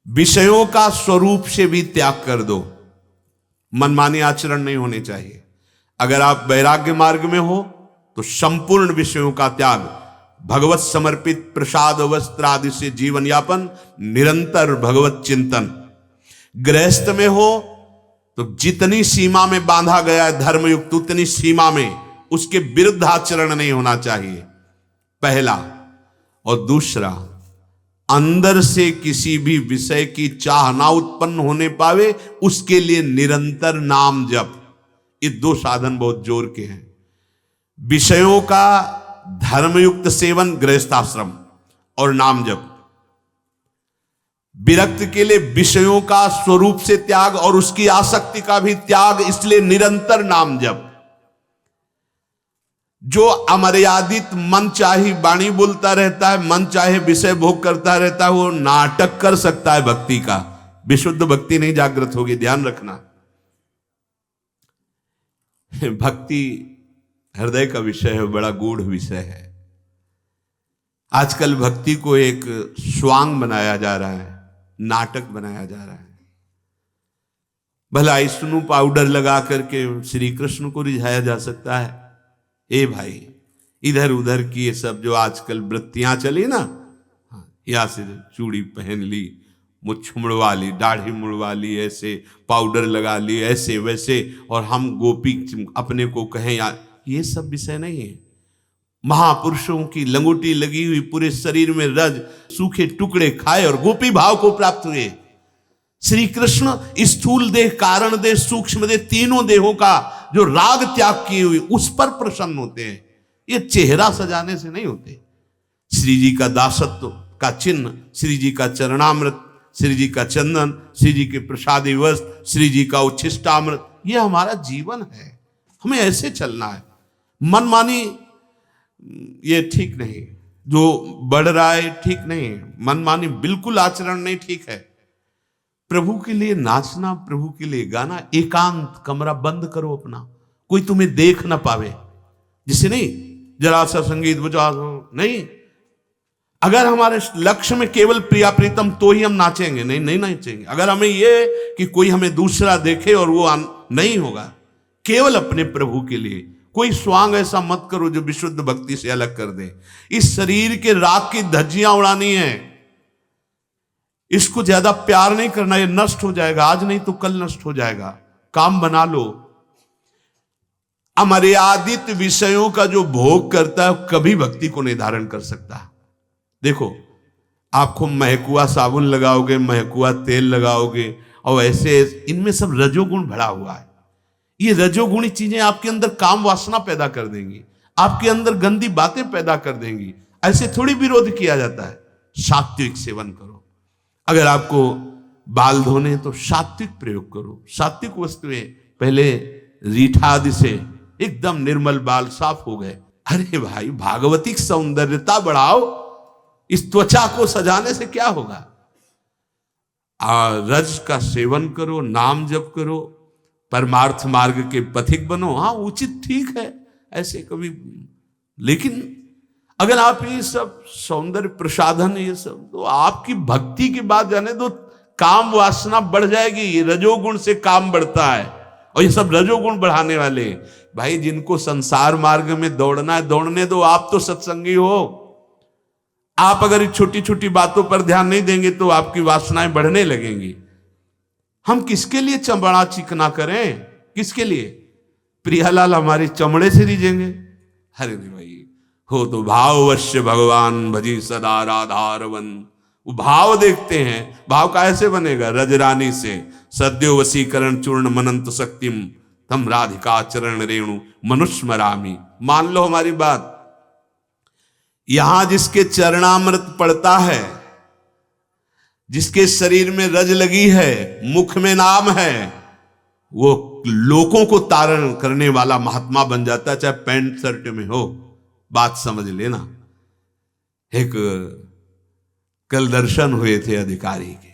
विषयों का स्वरूप से भी त्याग कर दो, मनमानी आचरण नहीं होने चाहिए। अगर आप वैराग्य मार्ग में हो तो संपूर्ण विषयों का त्याग, भगवत समर्पित प्रसाद वस्त्र आदि से जीवन यापन, निरंतर भगवत चिंतन। गृहस्थ में हो तो जितनी सीमा में बांधा गया है धर्मयुक्त, उतनी सीमा में, उसके विरुद्ध आचरण नहीं होना चाहिए, पहला। और दूसरा, अंदर से किसी भी विषय की चाह ना उत्पन्न होने पावे उसके लिए निरंतर नाम जप। ये दो साधन बहुत जोर के हैं। विषयों का धर्मयुक्त सेवन गृहस्थाश्रम और नाम जप। विरक्त के लिए विषयों का स्वरूप से त्याग और उसकी आसक्ति का भी त्याग, इसलिए निरंतर नाम जप। जो अमर्यादित मन चाही वाणी बोलता रहता है, मन चाहे विषय भोग करता रहता है, वो नाटक कर सकता है भक्ति का, विशुद्ध भक्ति नहीं जागृत होगी, ध्यान रखना। भक्ति हृदय का विषय है, बड़ा गूढ़ विषय है। आजकल भक्ति को एक स्वांग बनाया जा रहा है, नाटक बनाया जा रहा है। भला स्नू पाउडर लगा करके श्री कृष्ण को रिझाया जा सकता है? ए भाई, इधर उधर की ये सब जो आजकल वृत्तियां चली ना, या से चूड़ी पहन ली, मुछ मुड़वा ली, दाढ़ी मुड़वा ली, ऐसे पाउडर लगा ली, ऐसे वैसे, और हम गोपी अपने को कहें यार, ये सब विषय नहीं है। महापुरुषों की लंगोटी लगी हुई, पूरे शरीर में रज, सूखे टुकड़े खाए और गोपी भाव को प्राप्त हुए। श्री कृष्ण स्थूल देह, कारण देह, सूक्ष्म देह, तीनों देहों का जो राग त्याग किए हुए उस पर प्रसन्न होते हैं। ये चेहरा सजाने से नहीं होते। श्री जी का दासत्व का चिन्ह, श्री जी का चरणामृत, श्री जी का चंदन, श्री जी के प्रसादी वस्त्र, श्री जी का उच्छिष्टामृत, ये हमारा जीवन है। हमें ऐसे चलना है। मनमानी ये ठीक नहीं, जो बढ़ रहा है ठीक नहीं, मनमानी बिल्कुल आचरण नहीं ठीक है। प्रभु के लिए नाचना, प्रभु के लिए गाना, एकांत कमरा बंद करो अपना, कोई तुम्हें देख ना पावे, जिसे नहीं जरा सा संगीत बजा दो, नहीं। अगर हमारे लक्ष्य में केवल प्रिया प्रीतम तो ही हम नाचेंगे, नहीं नहीं नाचेंगे। अगर हमें ये कि कोई हमें दूसरा देखे और वो नहीं होगा, केवल अपने प्रभु के लिए। कोई स्वांग ऐसा मत करो जो विशुद्ध भक्ति से अलग कर दे। इस शरीर के राख की धज्जियां उड़ानी है, इसको ज्यादा प्यार नहीं करना, ये नष्ट हो जाएगा, आज नहीं तो कल नष्ट हो जाएगा। काम बना लो। अमर्यादित विषयों का जो भोग करता है कभी भक्ति को नहीं धारण कर सकता। देखो, आपको महकुआ साबुन लगाओगे, महकुआ तेल लगाओगे, और ऐसे इनमें सब रजोगुण भरा हुआ है। ये रजोगुणी चीजें आपके अंदर काम वासना पैदा कर देंगी, आपके अंदर गंदी बातें पैदा कर देंगी। ऐसे थोड़ी विरोध किया जाता है। सात्विक सेवन करो। अगर आपको बाल धोने तो सात्विक प्रयोग करो, सात्विक वस्तुएं। पहले रीठा आदि से एकदम निर्मल बाल साफ हो गए। अरे भाई, भागवतिक सौंदर्यता बढ़ाओ। इस त्वचा को सजाने से क्या होगा? रज का सेवन करो, नाम जप करो, परमार्थ मार्ग के पथिक बनो। हाँ, उचित ठीक है ऐसे कभी, लेकिन अगर आप ये सब सौंदर्य प्रसाधन ये सब, तो आपकी भक्ति की बात जाने दो, काम वासना बढ़ जाएगी। ये रजोगुण से काम बढ़ता है, और ये सब रजोगुण बढ़ाने वाले। भाई, जिनको संसार मार्ग में दौड़ना है दौड़ने दो, आप तो सत्संगी हो। आप अगर छोटी छोटी बातों पर ध्यान नहीं देंगे तो आपकी वासनाएं बढ़ने लगेंगी। हम किसके लिए चमड़ा चिकना करें? किसके लिए? प्रियालाल हमारी चमड़े से रीजेंगे? अरे भाई, हो तो भाववश्य भगवान भजी सदा राधारवन। वो भाव देखते हैं। भाव कैसे बनेगा? रजरानी से सद्यो वसीकरण चूर्ण मनंत शक्तिम तम राधिका चरण रेणु मनुष्मरामी। मान लो हमारी बात। यहां जिसके चरणामृत पड़ता है, जिसके शरीर में रज लगी है, मुख में नाम है, वो लोगों को तारण करने वाला महात्मा बन जाता है, चाहे पैंट शर्ट में हो। बात समझ लेना। एक कल दर्शन हुए थे अधिकारी के,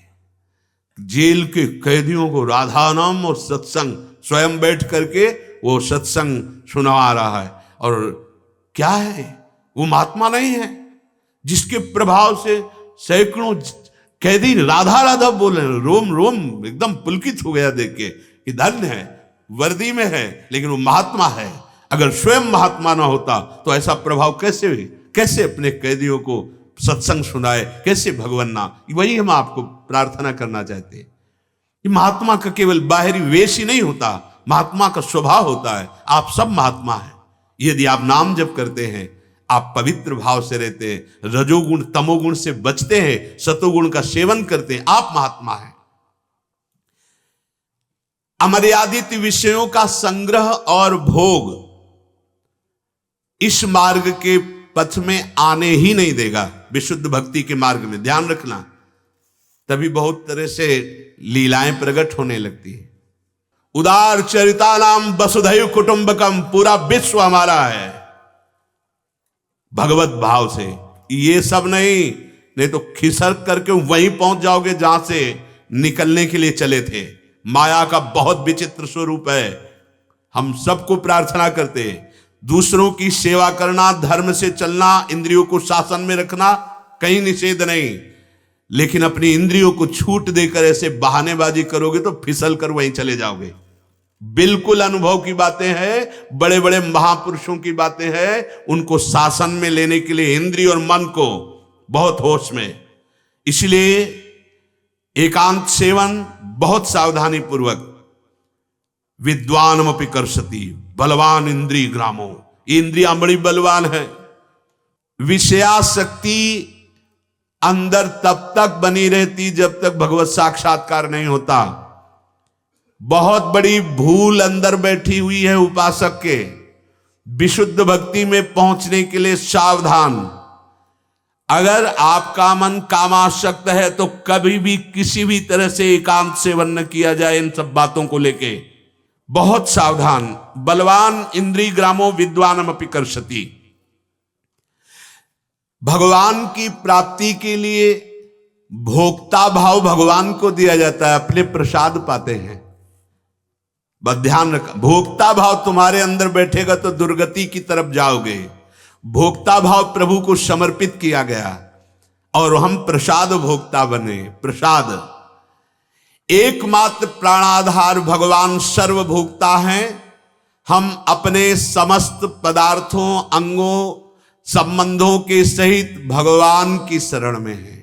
जेल के कैदियों को राधा नाम और सत्संग, स्वयं बैठ करके वो सत्संग सुनवा रहा है। और क्या है, वो महात्मा नहीं है जिसके प्रभाव से सैकड़ों कैदी राधा राधा बोले। रोम रोम एकदम पुलकित हो गया देख के कि धन्य है, वर्दी में है, लेकिन वो महात्मा है। अगर स्वयं महात्मा ना होता तो ऐसा प्रभाव कैसे अपने कैदियों को सत्संग सुनाए, कैसे भगवन्ना। वही हम आपको प्रार्थना करना चाहते हैं। महात्मा का केवल बाहरी वेश ही नहीं होता, महात्मा का स्वभाव होता है। आप सब महात्मा हैं यदि आप नाम जप करते हैं, आप पवित्र भाव से रहते हैं, रजोगुण तमोगुण से बचते हैं, सतोगुण का सेवन करते हैं, आप महात्मा हैं। अमर्यादित विषयों का संग्रह और भोग इस मार्ग के पथ में आने ही नहीं देगा। विशुद्ध भक्ति के मार्ग में ध्यान रखना, तभी बहुत तरह से लीलाएं प्रकट होने लगती है। उदार चरिता नाम वसुधैव कुटुंबकम, पूरा विश्व हमारा है भगवत भाव से। ये सब नहीं तो खिसक करके वहीं पहुंच जाओगे जहां से निकलने के लिए चले थे। माया का बहुत विचित्र स्वरूप है। हम सबको प्रार्थना करते हैं, दूसरों की सेवा करना, धर्म से चलना, इंद्रियों को शासन में रखना, कहीं निषेध नहीं। लेकिन अपनी इंद्रियों को छूट देकर ऐसे बहानेबाजी करोगे तो फिसल कर वहीं चले जाओगे। बिल्कुल अनुभव की बातें हैं, बड़े बड़े महापुरुषों की बातें हैं। उनको शासन में लेने के लिए इंद्रिय और मन को बहुत होश में, इसलिए एकांत सेवन बहुत सावधानी पूर्वक। विद्वानमपि कर्षति बलवान इंद्रिय ग्रामो, इंद्रियां बड़ी बलवान है। विषयाशक्ति अंदर तब तक बनी रहती जब तक भगवत साक्षात्कार नहीं होता। बहुत बड़ी भूल अंदर बैठी हुई है उपासक के। विशुद्ध भक्ति में पहुंचने के लिए सावधान। अगर आपका मन कामासक्त है तो कभी भी किसी भी तरह से एकांत सेवन न किया जाए इन सब बातों को लेके। बहुत सावधान। बलवान इंद्रिय ग्रामो विद्वानमपि कर्षति। भगवान की प्राप्ति के लिए भोक्ता भाव भगवान को दिया जाता है, अपने प्रसाद पाते हैं। बस ध्यान रखा, भोक्ता भाव तुम्हारे अंदर बैठेगा तो दुर्गति की तरफ जाओगे। भोक्ता भाव प्रभु को समर्पित किया गया और हम प्रसाद भोक्ता बने। प्रसाद एकमात्र प्राणाधार भगवान सर्वभोक्ता हैं। हम अपने समस्त पदार्थों, अंगों, संबंधों के सहित भगवान की शरण में हैं।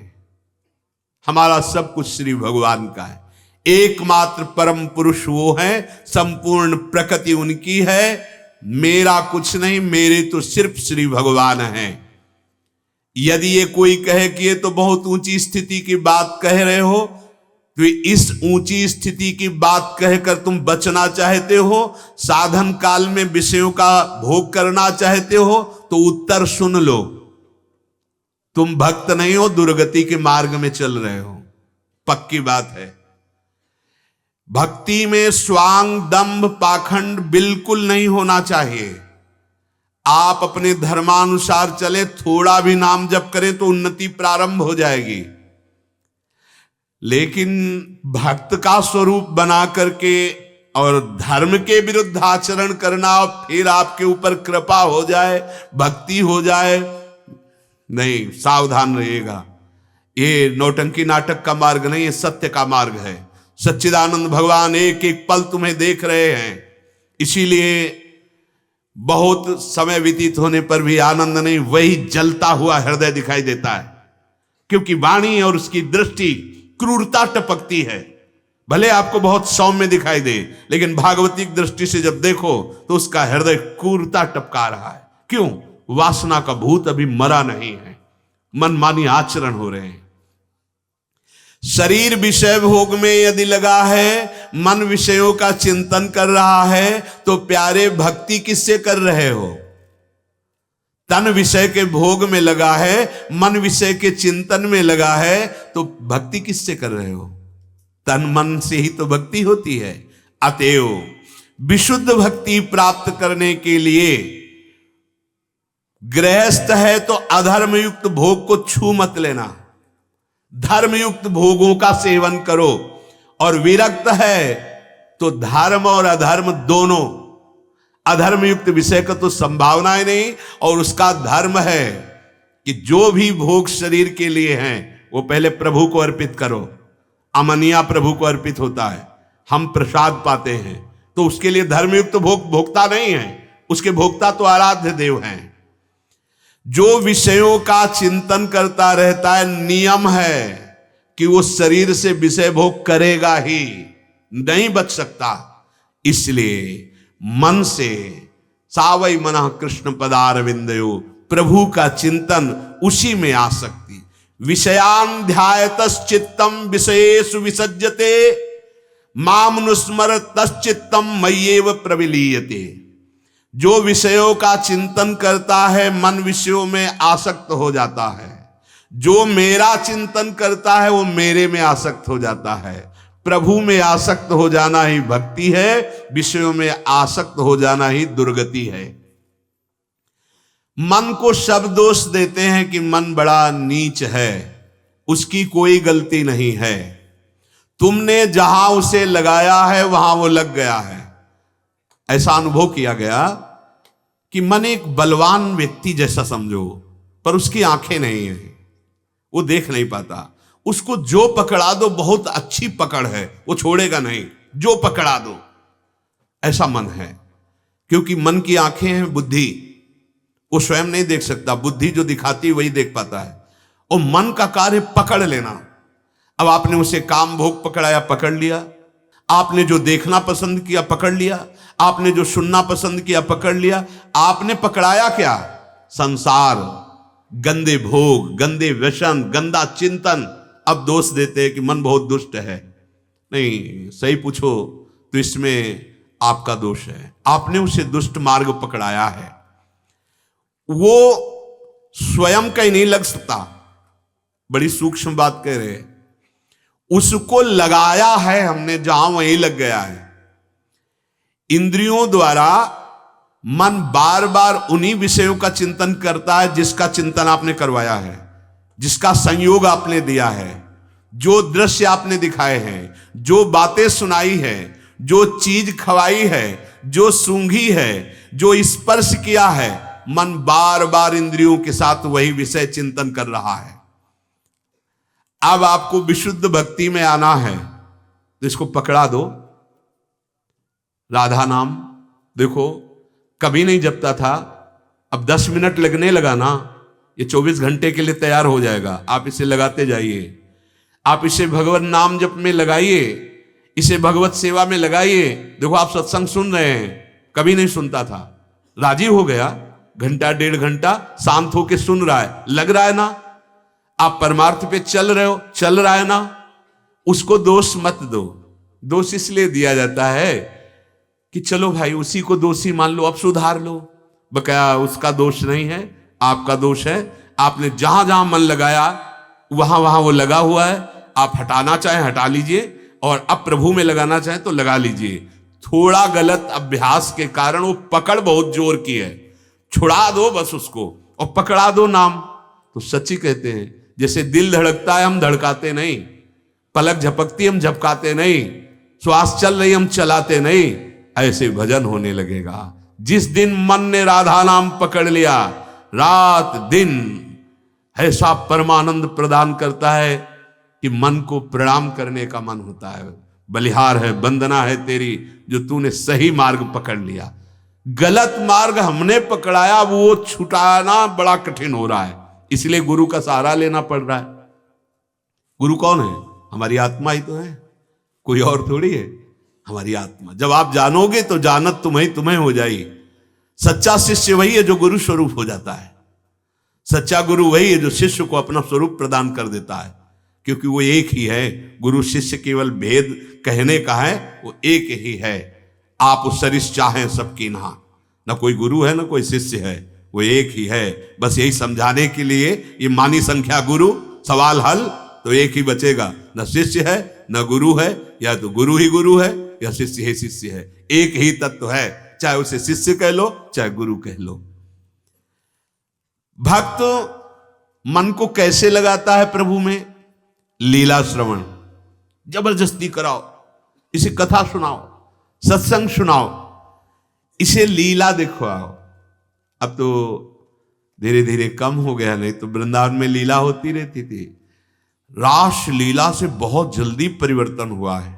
हमारा सब कुछ श्री भगवान का है। एकमात्र परम पुरुष वो है, संपूर्ण प्रकृति उनकी है। मेरा कुछ नहीं, मेरे तो सिर्फ श्री भगवान हैं। यदि ये कोई कहे कि ये तो बहुत ऊंची स्थिति की बात कह रहे हो, तो इस ऊंची स्थिति की बात कहकर तुम बचना चाहते हो, साधन काल में विषयों का भोग करना चाहते हो, तो उत्तर सुन लो। तुम भक्त नहीं हो, दुर्गति के मार्ग में चल रहे हो, पक्की बात है। भक्ति में स्वांग, दंभ, पाखंड बिल्कुल नहीं होना चाहिए। आप अपने धर्मानुसार चले, थोड़ा भी नाम जप करें तो उन्नति प्रारंभ हो जाएगी। लेकिन भक्त का स्वरूप बना करके और धर्म के विरुद्ध आचरण करना और फिर आपके ऊपर कृपा हो जाए, भक्ति हो जाए, नहीं, सावधान रहिएगा। ये नौटंकी नाटक का मार्ग नहीं, ये सत्य का मार्ग है। सच्चिदानंद भगवान एक एक पल तुम्हें देख रहे हैं, इसीलिए बहुत समय व्यतीत होने पर भी आनंद नहीं, वही जलता हुआ हृदय दिखाई देता है। क्योंकि वाणी और उसकी दृष्टि क्रूरता टपकती है। भले आपको बहुत सौम्य दिखाई दे, लेकिन भागवतिक दृष्टि से जब देखो तो उसका हृदय क्रूरता टपका रहा है। क्यों? वासना का भूत अभी मरा नहीं है, मनमानी आचरण हो रहे हैं। शरीर विषय भोग में यदि लगा है, मन विषयों का चिंतन कर रहा है, तो प्यारे भक्ति किससे कर रहे हो? तन विषय के भोग में लगा है, मन विषय के चिंतन में लगा है, तो भक्ति किससे कर रहे हो? तन मन से ही तो भक्ति होती है। अतएव विशुद्ध भक्ति प्राप्त करने के लिए गृहस्थ है तो अधर्मयुक्त भोग को छू मत लेना, धर्मयुक्त भोगों का सेवन करो। और विरक्त है तो धर्म और अधर्म दोनों, अधर्मयुक्त विषय का तो संभावना ही नहीं, और उसका धर्म है कि जो भी भोग शरीर के लिए हैं वो पहले प्रभु को अर्पित करो। अमनिया प्रभु को अर्पित होता है, हम प्रसाद पाते हैं, तो उसके लिए धर्मयुक्त भोग भोक्ता नहीं है, उसके भोक्ता तो आराध्य देव हैं। जो विषयों का चिंतन करता रहता है, नियम है कि वो शरीर से विषय भोग करेगा ही, नहीं बच सकता। इसलिए मन से सावई मनः कृष्ण पदारविंदयो, प्रभु का चिंतन, उसी में आसक्ति। विषयान ध्यायतश्चित्तम विषयेषु विसज्जते, मामनुस्मरतश्चित्तम मय्येव प्रविलीयते। जो विषयों का चिंतन करता है, मन विषयों में आसक्त हो जाता है। जो मेरा चिंतन करता है वो मेरे में आसक्त हो जाता है। प्रभु में आसक्त हो जाना ही भक्ति है, विषयों में आसक्त हो जाना ही दुर्गति है। मन को सब दोष देते हैं कि मन बड़ा नीच है, उसकी कोई गलती नहीं है। तुमने जहां उसे लगाया है वहां वो लग गया है। ऐसा अनुभव किया गया कि मन एक बलवान व्यक्ति जैसा समझो, पर उसकी आंखें नहीं है, वो देख नहीं पाता। उसको जो पकड़ा दो, बहुत अच्छी पकड़ है, वो छोड़ेगा नहीं, जो पकड़ा दो, ऐसा मन है। क्योंकि मन की आंखें हैं बुद्धि, वो स्वयं नहीं देख सकता, बुद्धि जो दिखाती वही देख पाता है। और मन का कार्य पकड़ लेना। अब आपने उसे काम भोग पकड़ाया, पकड़ लिया। आपने जो देखना पसंद किया, पकड़ लिया। आपने जो सुनना पसंद किया, पकड़ लिया। आपने पकड़ाया क्या? संसार, गंदे भोग, गंदे व्यसन, गंदा चिंतन। अब दोष देते हैं कि मन बहुत दुष्ट है। नहीं, सही पूछो तो इसमें आपका दोष है, आपने उसे दुष्ट मार्ग पकड़ाया है। वो स्वयं का ही नहीं लग सकता, बड़ी सूक्ष्म बात कह रहे हैं। उसको लगाया है हमने जहां वहीं लग गया है। इंद्रियों द्वारा मन बार बार उन्हीं विषयों का चिंतन करता है जिसका चिंतन आपने करवाया है, जिसका संयोग आपने दिया है, जो दृश्य आपने दिखाए हैं, जो बातें सुनाई है, जो चीज खवाई है, जो सूंघी है, जो स्पर्श किया है। मन बार बार इंद्रियों के साथ वही विषय चिंतन कर रहा है। अब आपको विशुद्ध भक्ति में आना है तो इसको पकड़ा दो। राधा नाम देखो, कभी नहीं जपता था, अब 10 मिनट लगने लगा ना, ये 24 घंटे के लिए तैयार हो जाएगा। आप इसे लगाते जाइए, आप इसे भगवत नाम जप में लगाइए, इसे भगवत सेवा में लगाइए। देखो आप सत्संग सुन रहे हैं, कभी नहीं सुनता था, राजी हो गया, घंटा 1.5 घंटा शांत होके सुन रहा है, लग रहा है ना। आप परमार्थ पे चल रहे हो, चल रहा है ना। उसको दोष मत दो। दोष इसलिए दिया जाता है कि चलो भाई उसी को दोषी मान लो, अब सुधार लो। बकाया उसका दोष नहीं है, आपका दोष है। आपने जहां जहां मन लगाया वहां वहां वो लगा हुआ है। आप हटाना चाहें हटा लीजिए, और अब प्रभु में लगाना चाहें तो लगा लीजिए। थोड़ा गलत अभ्यास के कारण वो पकड़ बहुत जोर की है, छुड़ा दो बस उसको और पकड़ा दो नाम। तो सच्ची कहते हैं, जैसे दिल धड़कता है हम धड़काते नहीं, पलक झपकती हम झपकाते नहीं, श्वास चल रही हम चलाते नहीं, ऐसे भजन होने लगेगा। जिस दिन मन ने राधा नाम पकड़ लिया, रात दिन ऐसा परमानंद प्रदान करता है कि मन को प्रणाम करने का मन होता है। बलिहार है, वंदना है तेरी जो तूने सही मार्ग पकड़ लिया। गलत मार्ग हमने पकड़ाया, वो छुटाना बड़ा कठिन हो रहा है, इसलिए गुरु का सहारा लेना पड़ रहा है। गुरु कौन है? हमारी आत्मा ही तो है, कोई और थोड़ी है, हमारी आत्मा। जब आप जानोगे तो जानत तुम्हें हो जाएगी। सच्चा शिष्य वही है जो गुरु स्वरूप हो जाता है। सच्चा गुरु वही है जो शिष्य को अपना स्वरूप प्रदान कर देता है, क्योंकि वो एक ही है। गुरु शिष्य केवल भेद कहने का है, वो एक ही है। आप उस सरिस चाहें सबकी ना कोई गुरु है ना कोई शिष्य है, वो एक ही है। बस यही समझाने के लिए ये मानी संख्या गुरु, सवाल हल, तो एक ही बचेगा, न शिष्य है न गुरु है, या तो गुरु ही गुरु है या शिष्य ही शिष्य है। एक ही तत्व है, चाहे उसे शिष्य कह लो चाहे गुरु कह लो। भक्त मन को कैसे लगाता है प्रभु में? लीला श्रवण जबरदस्ती कराओ, इसे कथा सुनाओ, सत्संग सुनाओ, इसे लीला दिखवाओ। अब तो धीरे धीरे कम हो गया, नहीं तो वृंदावन में लीला होती रहती थी। रास लीला से बहुत जल्दी परिवर्तन हुआ है।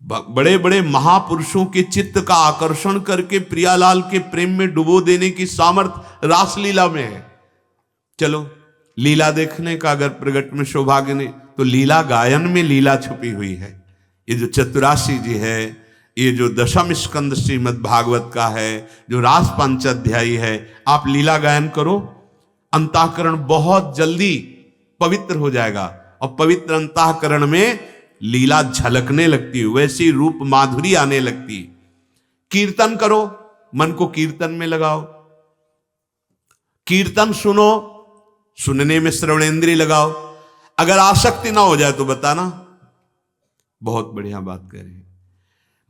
बड़े बड़े महापुरुषों के चित्त का आकर्षण करके प्रियालाल के प्रेम में डुबो देने की सामर्थ्य रासलीला में है। चलो लीला देखने का अगर प्रगट में सौभाग्य नहीं, तो लीला गायन में लीला छुपी हुई है। ये जो चतुराशी जी है, ये जो दशम स्कंद श्रीमद् भागवत का है, जो रास पंचाध्यायी है, आप लीला गायन करो, अंतःकरण बहुत जल्दी पवित्र हो जाएगा। और पवित्र अंतःकरण में लीला झलकने लगती है, वैसी रूप माधुरी आने लगती। कीर्तन करो, मन को कीर्तन में लगाओ, कीर्तन सुनो, सुनने में श्रवणेंद्रिय लगाओ। अगर आसक्ति ना हो जाए तो बताना। बहुत बढ़िया बात कह रहे हैं।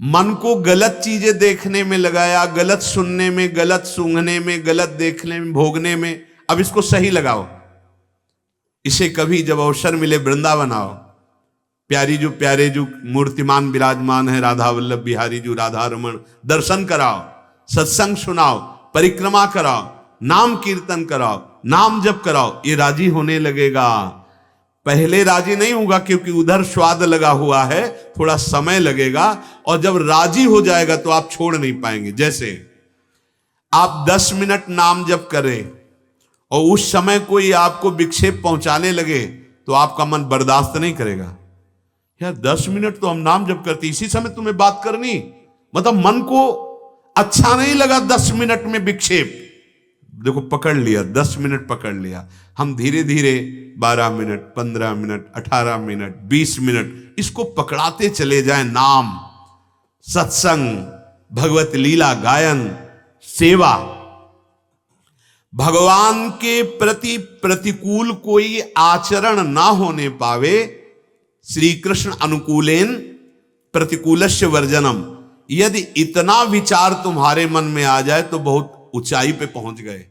मन को गलत चीजें देखने में लगाया, गलत सुनने में, गलत सूंघने में, गलत देखने में, भोगने में, अब इसको सही लगाओ। इसे कभी जब अवसर मिले वृंदावन आओ, प्यारे जो मूर्तिमान विराजमान है, राधा वल्लभ बिहारी जो राधा रमण, दर्शन कराओ, सत्संग सुनाओ, परिक्रमा कराओ, नाम कीर्तन कराओ, नाम जप कराओ, ये राजी होने लगेगा। पहले राजी नहीं होगा क्योंकि उधर स्वाद लगा हुआ है, थोड़ा समय लगेगा, और जब राजी हो जाएगा तो आप छोड़ नहीं पाएंगे। जैसे आप 10 मिनट नाम जप करें और उस समय कोई आपको विक्षेप पहुंचाने लगे तो आपका मन बर्दाश्त नहीं करेगा। यार 10 मिनट तो हम नाम जप करते, इसी समय तुम्हें बात करनी, मतलब मन को अच्छा नहीं लगा 10 मिनट में विक्षेप। देखो पकड़ लिया, 10 मिनट पकड़ लिया। हम धीरे धीरे 12 मिनट, 15 मिनट, 18 मिनट, 20 मिनट इसको पकड़ाते चले जाएं। नाम, सत्संग, भगवत लीला गायन, सेवा। भगवान के प्रति प्रतिकूल कोई आचरण ना होने पावे। श्री कृष्ण अनुकूलेन प्रतिकूलस्य वर्जनम। यदि इतना विचार तुम्हारे मन में आ जाए तो बहुत ऊंचाई पे पहुंच गए।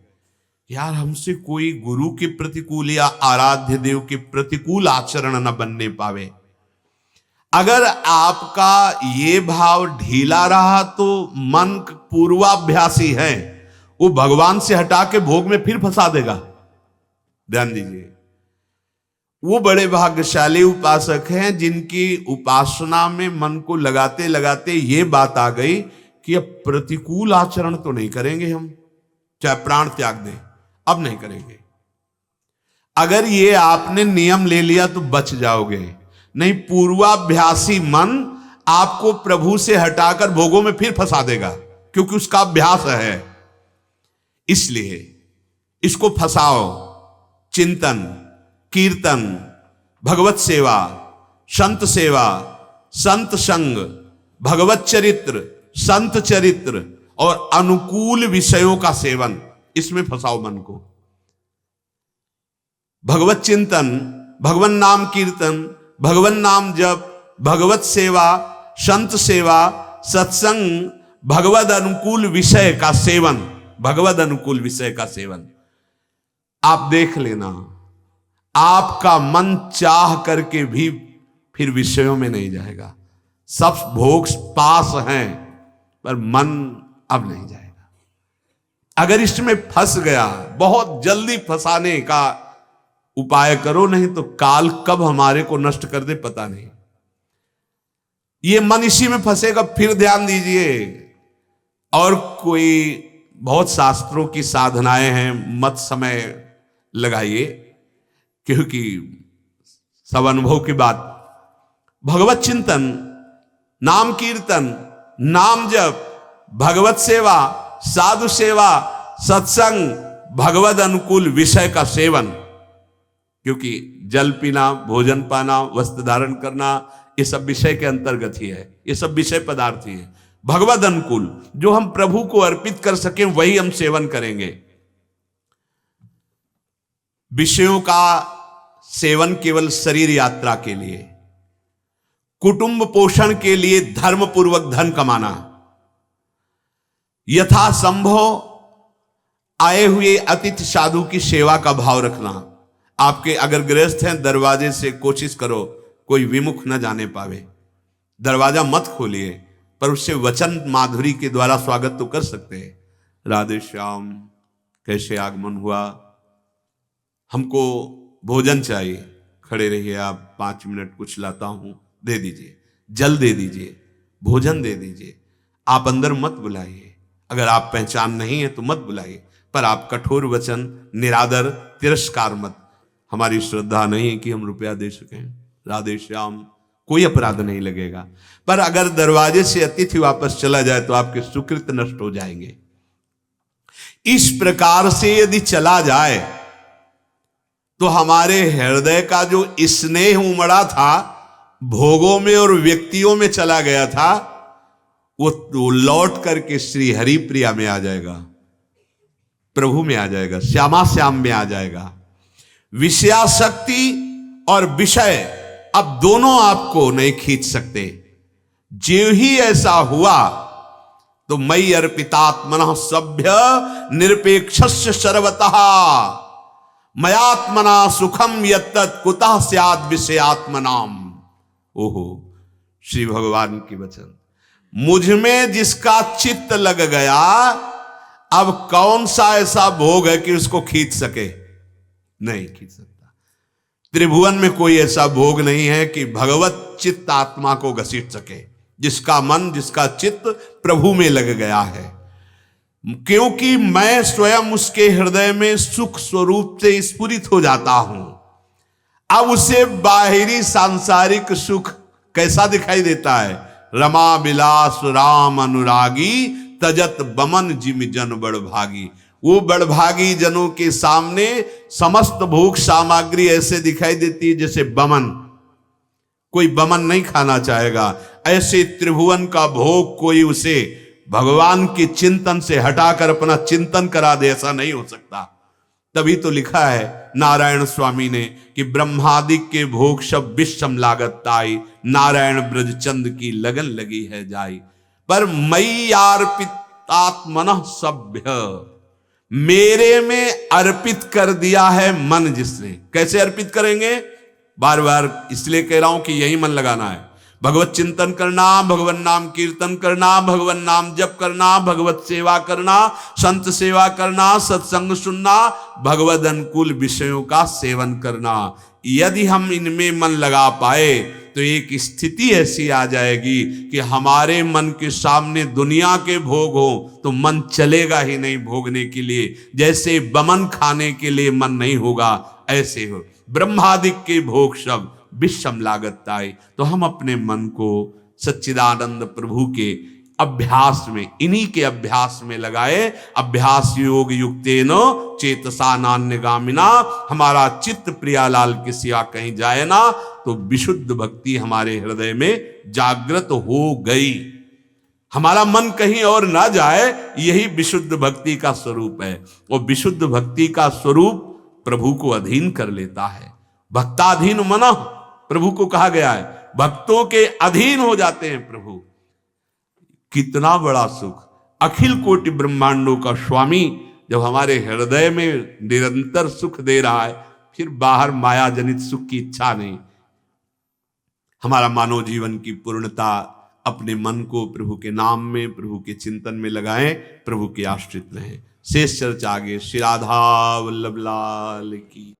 यार, हमसे कोई गुरु के प्रतिकूल या आराध्य देव के प्रतिकूल आचरण न बनने पावे। अगर आपका ये भाव ढीला रहा तो मन पूर्वाभ्यासी है, वो भगवान से हटा के भोग में फिर फंसा देगा। ध्यान दीजिए, वो बड़े भाग्यशाली उपासक हैं जिनकी उपासना में मन को लगाते लगाते ये बात आ गई कि अब प्रतिकूल आचरण तो नहीं करेंगे, हम चाहे प्राण त्याग दें, अब नहीं करेंगे। अगर ये आपने नियम ले लिया तो बच जाओगे, नहीं पूर्वाभ्यासी मन आपको प्रभु से हटाकर भोगों में फिर फंसा देगा, क्योंकि उसका अभ्यास है। इसलिए इसको फंसाओ। चिंतन, कीर्तन, भगवत सेवा, संत सेवा, संत संग, भगवत चरित्र, संत चरित्र और अनुकूल विषयों का सेवन, इसमें फंसाओ मन को। भगवत चिंतन, भगवन नाम कीर्तन, भगवन नाम जप, भगवत सेवा, संत सेवा, सत्संग, भगवद अनुकूल विषय का सेवन, भगवद अनुकूल विषय का सेवन। आप देख लेना, आपका मन चाह करके भी फिर विषयों में नहीं जाएगा। सब भोग पास हैं पर मन अब नहीं जाएगा। अगर इसमें फंस गया, बहुत जल्दी फंसाने का उपाय करो, नहीं तो काल कब हमारे को नष्ट कर दे पता नहीं। ये मन इसी में फंसेगा। फिर ध्यान दीजिए, और कोई बहुत शास्त्रों की साधनाएं हैं, मत समय लगाइए, क्योंकि सब अनुभव की बात। भगवत चिंतन, नाम कीर्तन, नाम जप, भगवत सेवा, साधु सेवा, सत्संग, भगवद अनुकूल विषय का सेवन, क्योंकि जल पीना, भोजन पाना, वस्त्र धारण करना, ये सब विषय के अंतर्गत ही है, ये सब विषय पदार्थ ही है। भगवद अनुकूल जो हम प्रभु को अर्पित कर सकें वही हम सेवन करेंगे। विषयों का सेवन केवल शरीर यात्रा के लिए, कुटुंब पोषण के लिए धर्म पूर्वक धन कमाना, यथा संभव आए हुए अतिथि साधु की सेवा का भाव रखना। आपके अगर गृहस्थ हैं, दरवाजे से कोशिश करो कोई विमुख न जाने पावे। दरवाजा मत खोलिए, पर उससे वचन माधुरी के द्वारा स्वागत तो कर सकते हैं। राधे श्याम, कैसे आगमन हुआ, हमको भोजन चाहिए, खड़े रहिए आप, 5 मिनट कुछ लाता हूं, दे दीजिए, जल दे दीजिए, भोजन दे दीजिए। आप अंदर मत बुलाइए, अगर आप पहचान नहीं है तो मत बुलाइए, पर आप कठोर वचन, निरादर, तिरस्कार मत। हमारी श्रद्धा नहीं है कि हम रुपया दे सकें। राधे श्याम, कोई अपराध नहीं लगेगा। पर अगर दरवाजे से अतिथि वापस चला जाए तो आपके सुकृत नष्ट हो जाएंगे। इस प्रकार से यदि चला जाए तो हमारे हृदय का जो स्नेह उमड़ा था, भोगों में और व्यक्तियों में चला गया था, वो लौट करके श्री हरिप्रिया में आ जाएगा, प्रभु में आ जाएगा, श्यामा श्याम में आ जाएगा। विषयाशक्ति और विषय अब दोनों आपको नहीं खींच सकते। जो ही ऐसा हुआ तो मयि अर्पितात्मनः सभ्य निरपेक्षस्य सर्वतः मयात्मना सुखम यत्तत् कुतः स्यात् विषयात्मनाम। ओहो, श्री भगवान की वचन। मुझ में जिसका चित्त लग गया, अब कौन सा ऐसा भोग है कि उसको खींच सके? नहीं खींच सकता। त्रिभुवन में कोई ऐसा भोग नहीं है कि भगवत चित्त आत्मा को घसीट सके, जिसका मन, जिसका चित्त प्रभु में लग गया है। क्योंकि मैं स्वयं उसके हृदय में सुख स्वरूप से स्फुरित हो जाता हूं। अब उसे बाहरी सांसारिक सुख कैसा दिखाई देता है? रमा बिलास राम अनुरागी तजत बमन जिम जन बड़भागी। वो बड़भागी जनों के सामने समस्त भोग सामग्री ऐसे दिखाई देती है जैसे बमन। कोई बमन नहीं खाना चाहेगा। ऐसे त्रिभुवन का भोग कोई उसे भगवान के चिंतन से हटाकर अपना चिंतन करा दे, ऐसा नहीं हो सकता। तभी तो लिखा है नारायण स्वामी ने कि ब्रह्मादिक के भोग सब विषम लागत ताई, नारायण ब्रज चंद की लगन लगी है जाई। पर मई अर्पितात्मनः सभ्य, मेरे में अर्पित कर दिया है मन जिसने। कैसे अर्पित करेंगे? बार बार इसलिए कह रहा हूं कि यही मन लगाना है। भगवत चिंतन करना, भगवन नाम कीर्तन करना, भगवन नाम जप करना, भगवत सेवा करना, संत सेवा करना, सत्संग सुनना, भगवद अनुकूल विषयों का सेवन करना। यदि हम इनमें मन लगा पाए तो एक स्थिति ऐसी आ जाएगी कि हमारे मन के सामने दुनिया के भोग हो तो मन चलेगा ही नहीं भोगने के लिए। जैसे बमन खाने के लिए मन नहीं होगा, ऐसे हो ब्रह्मादिक के भोग सब विषम लागत आए। तो हम अपने मन को सच्चिदानंद प्रभु के अभ्यास में, इन्हीं के अभ्यास में लगाए। अभ्यास योग युक्तेन चेतसा नान्यगामिना, हमारा चित्त प्रियालाल के सिवा कहीं जाए ना, तो विशुद्ध भक्ति हमारे हृदय में जागृत हो गई। हमारा मन कहीं और ना जाए, यही विशुद्ध भक्ति का स्वरूप है। वो विशुद्ध भक्ति का स्वरूप प्रभु को अधीन कर लेता है। भक्ताधीन मनः प्रभु को कहा गया है, भक्तों के अधीन हो जाते हैं प्रभु। कितना बड़ा सुख! अखिल कोटि ब्रह्मांडों का स्वामी जब हमारे हृदय में निरंतर सुख दे रहा है, फिर बाहर माया जनित सुख की इच्छा नहीं। हमारा मानव जीवन की पूर्णता अपने मन को प्रभु के नाम में, प्रभु के चिंतन में लगाएं, प्रभु के आश्रित रहें। शेष चर्चा आगे। श्री राधा वल्लभ लाल की।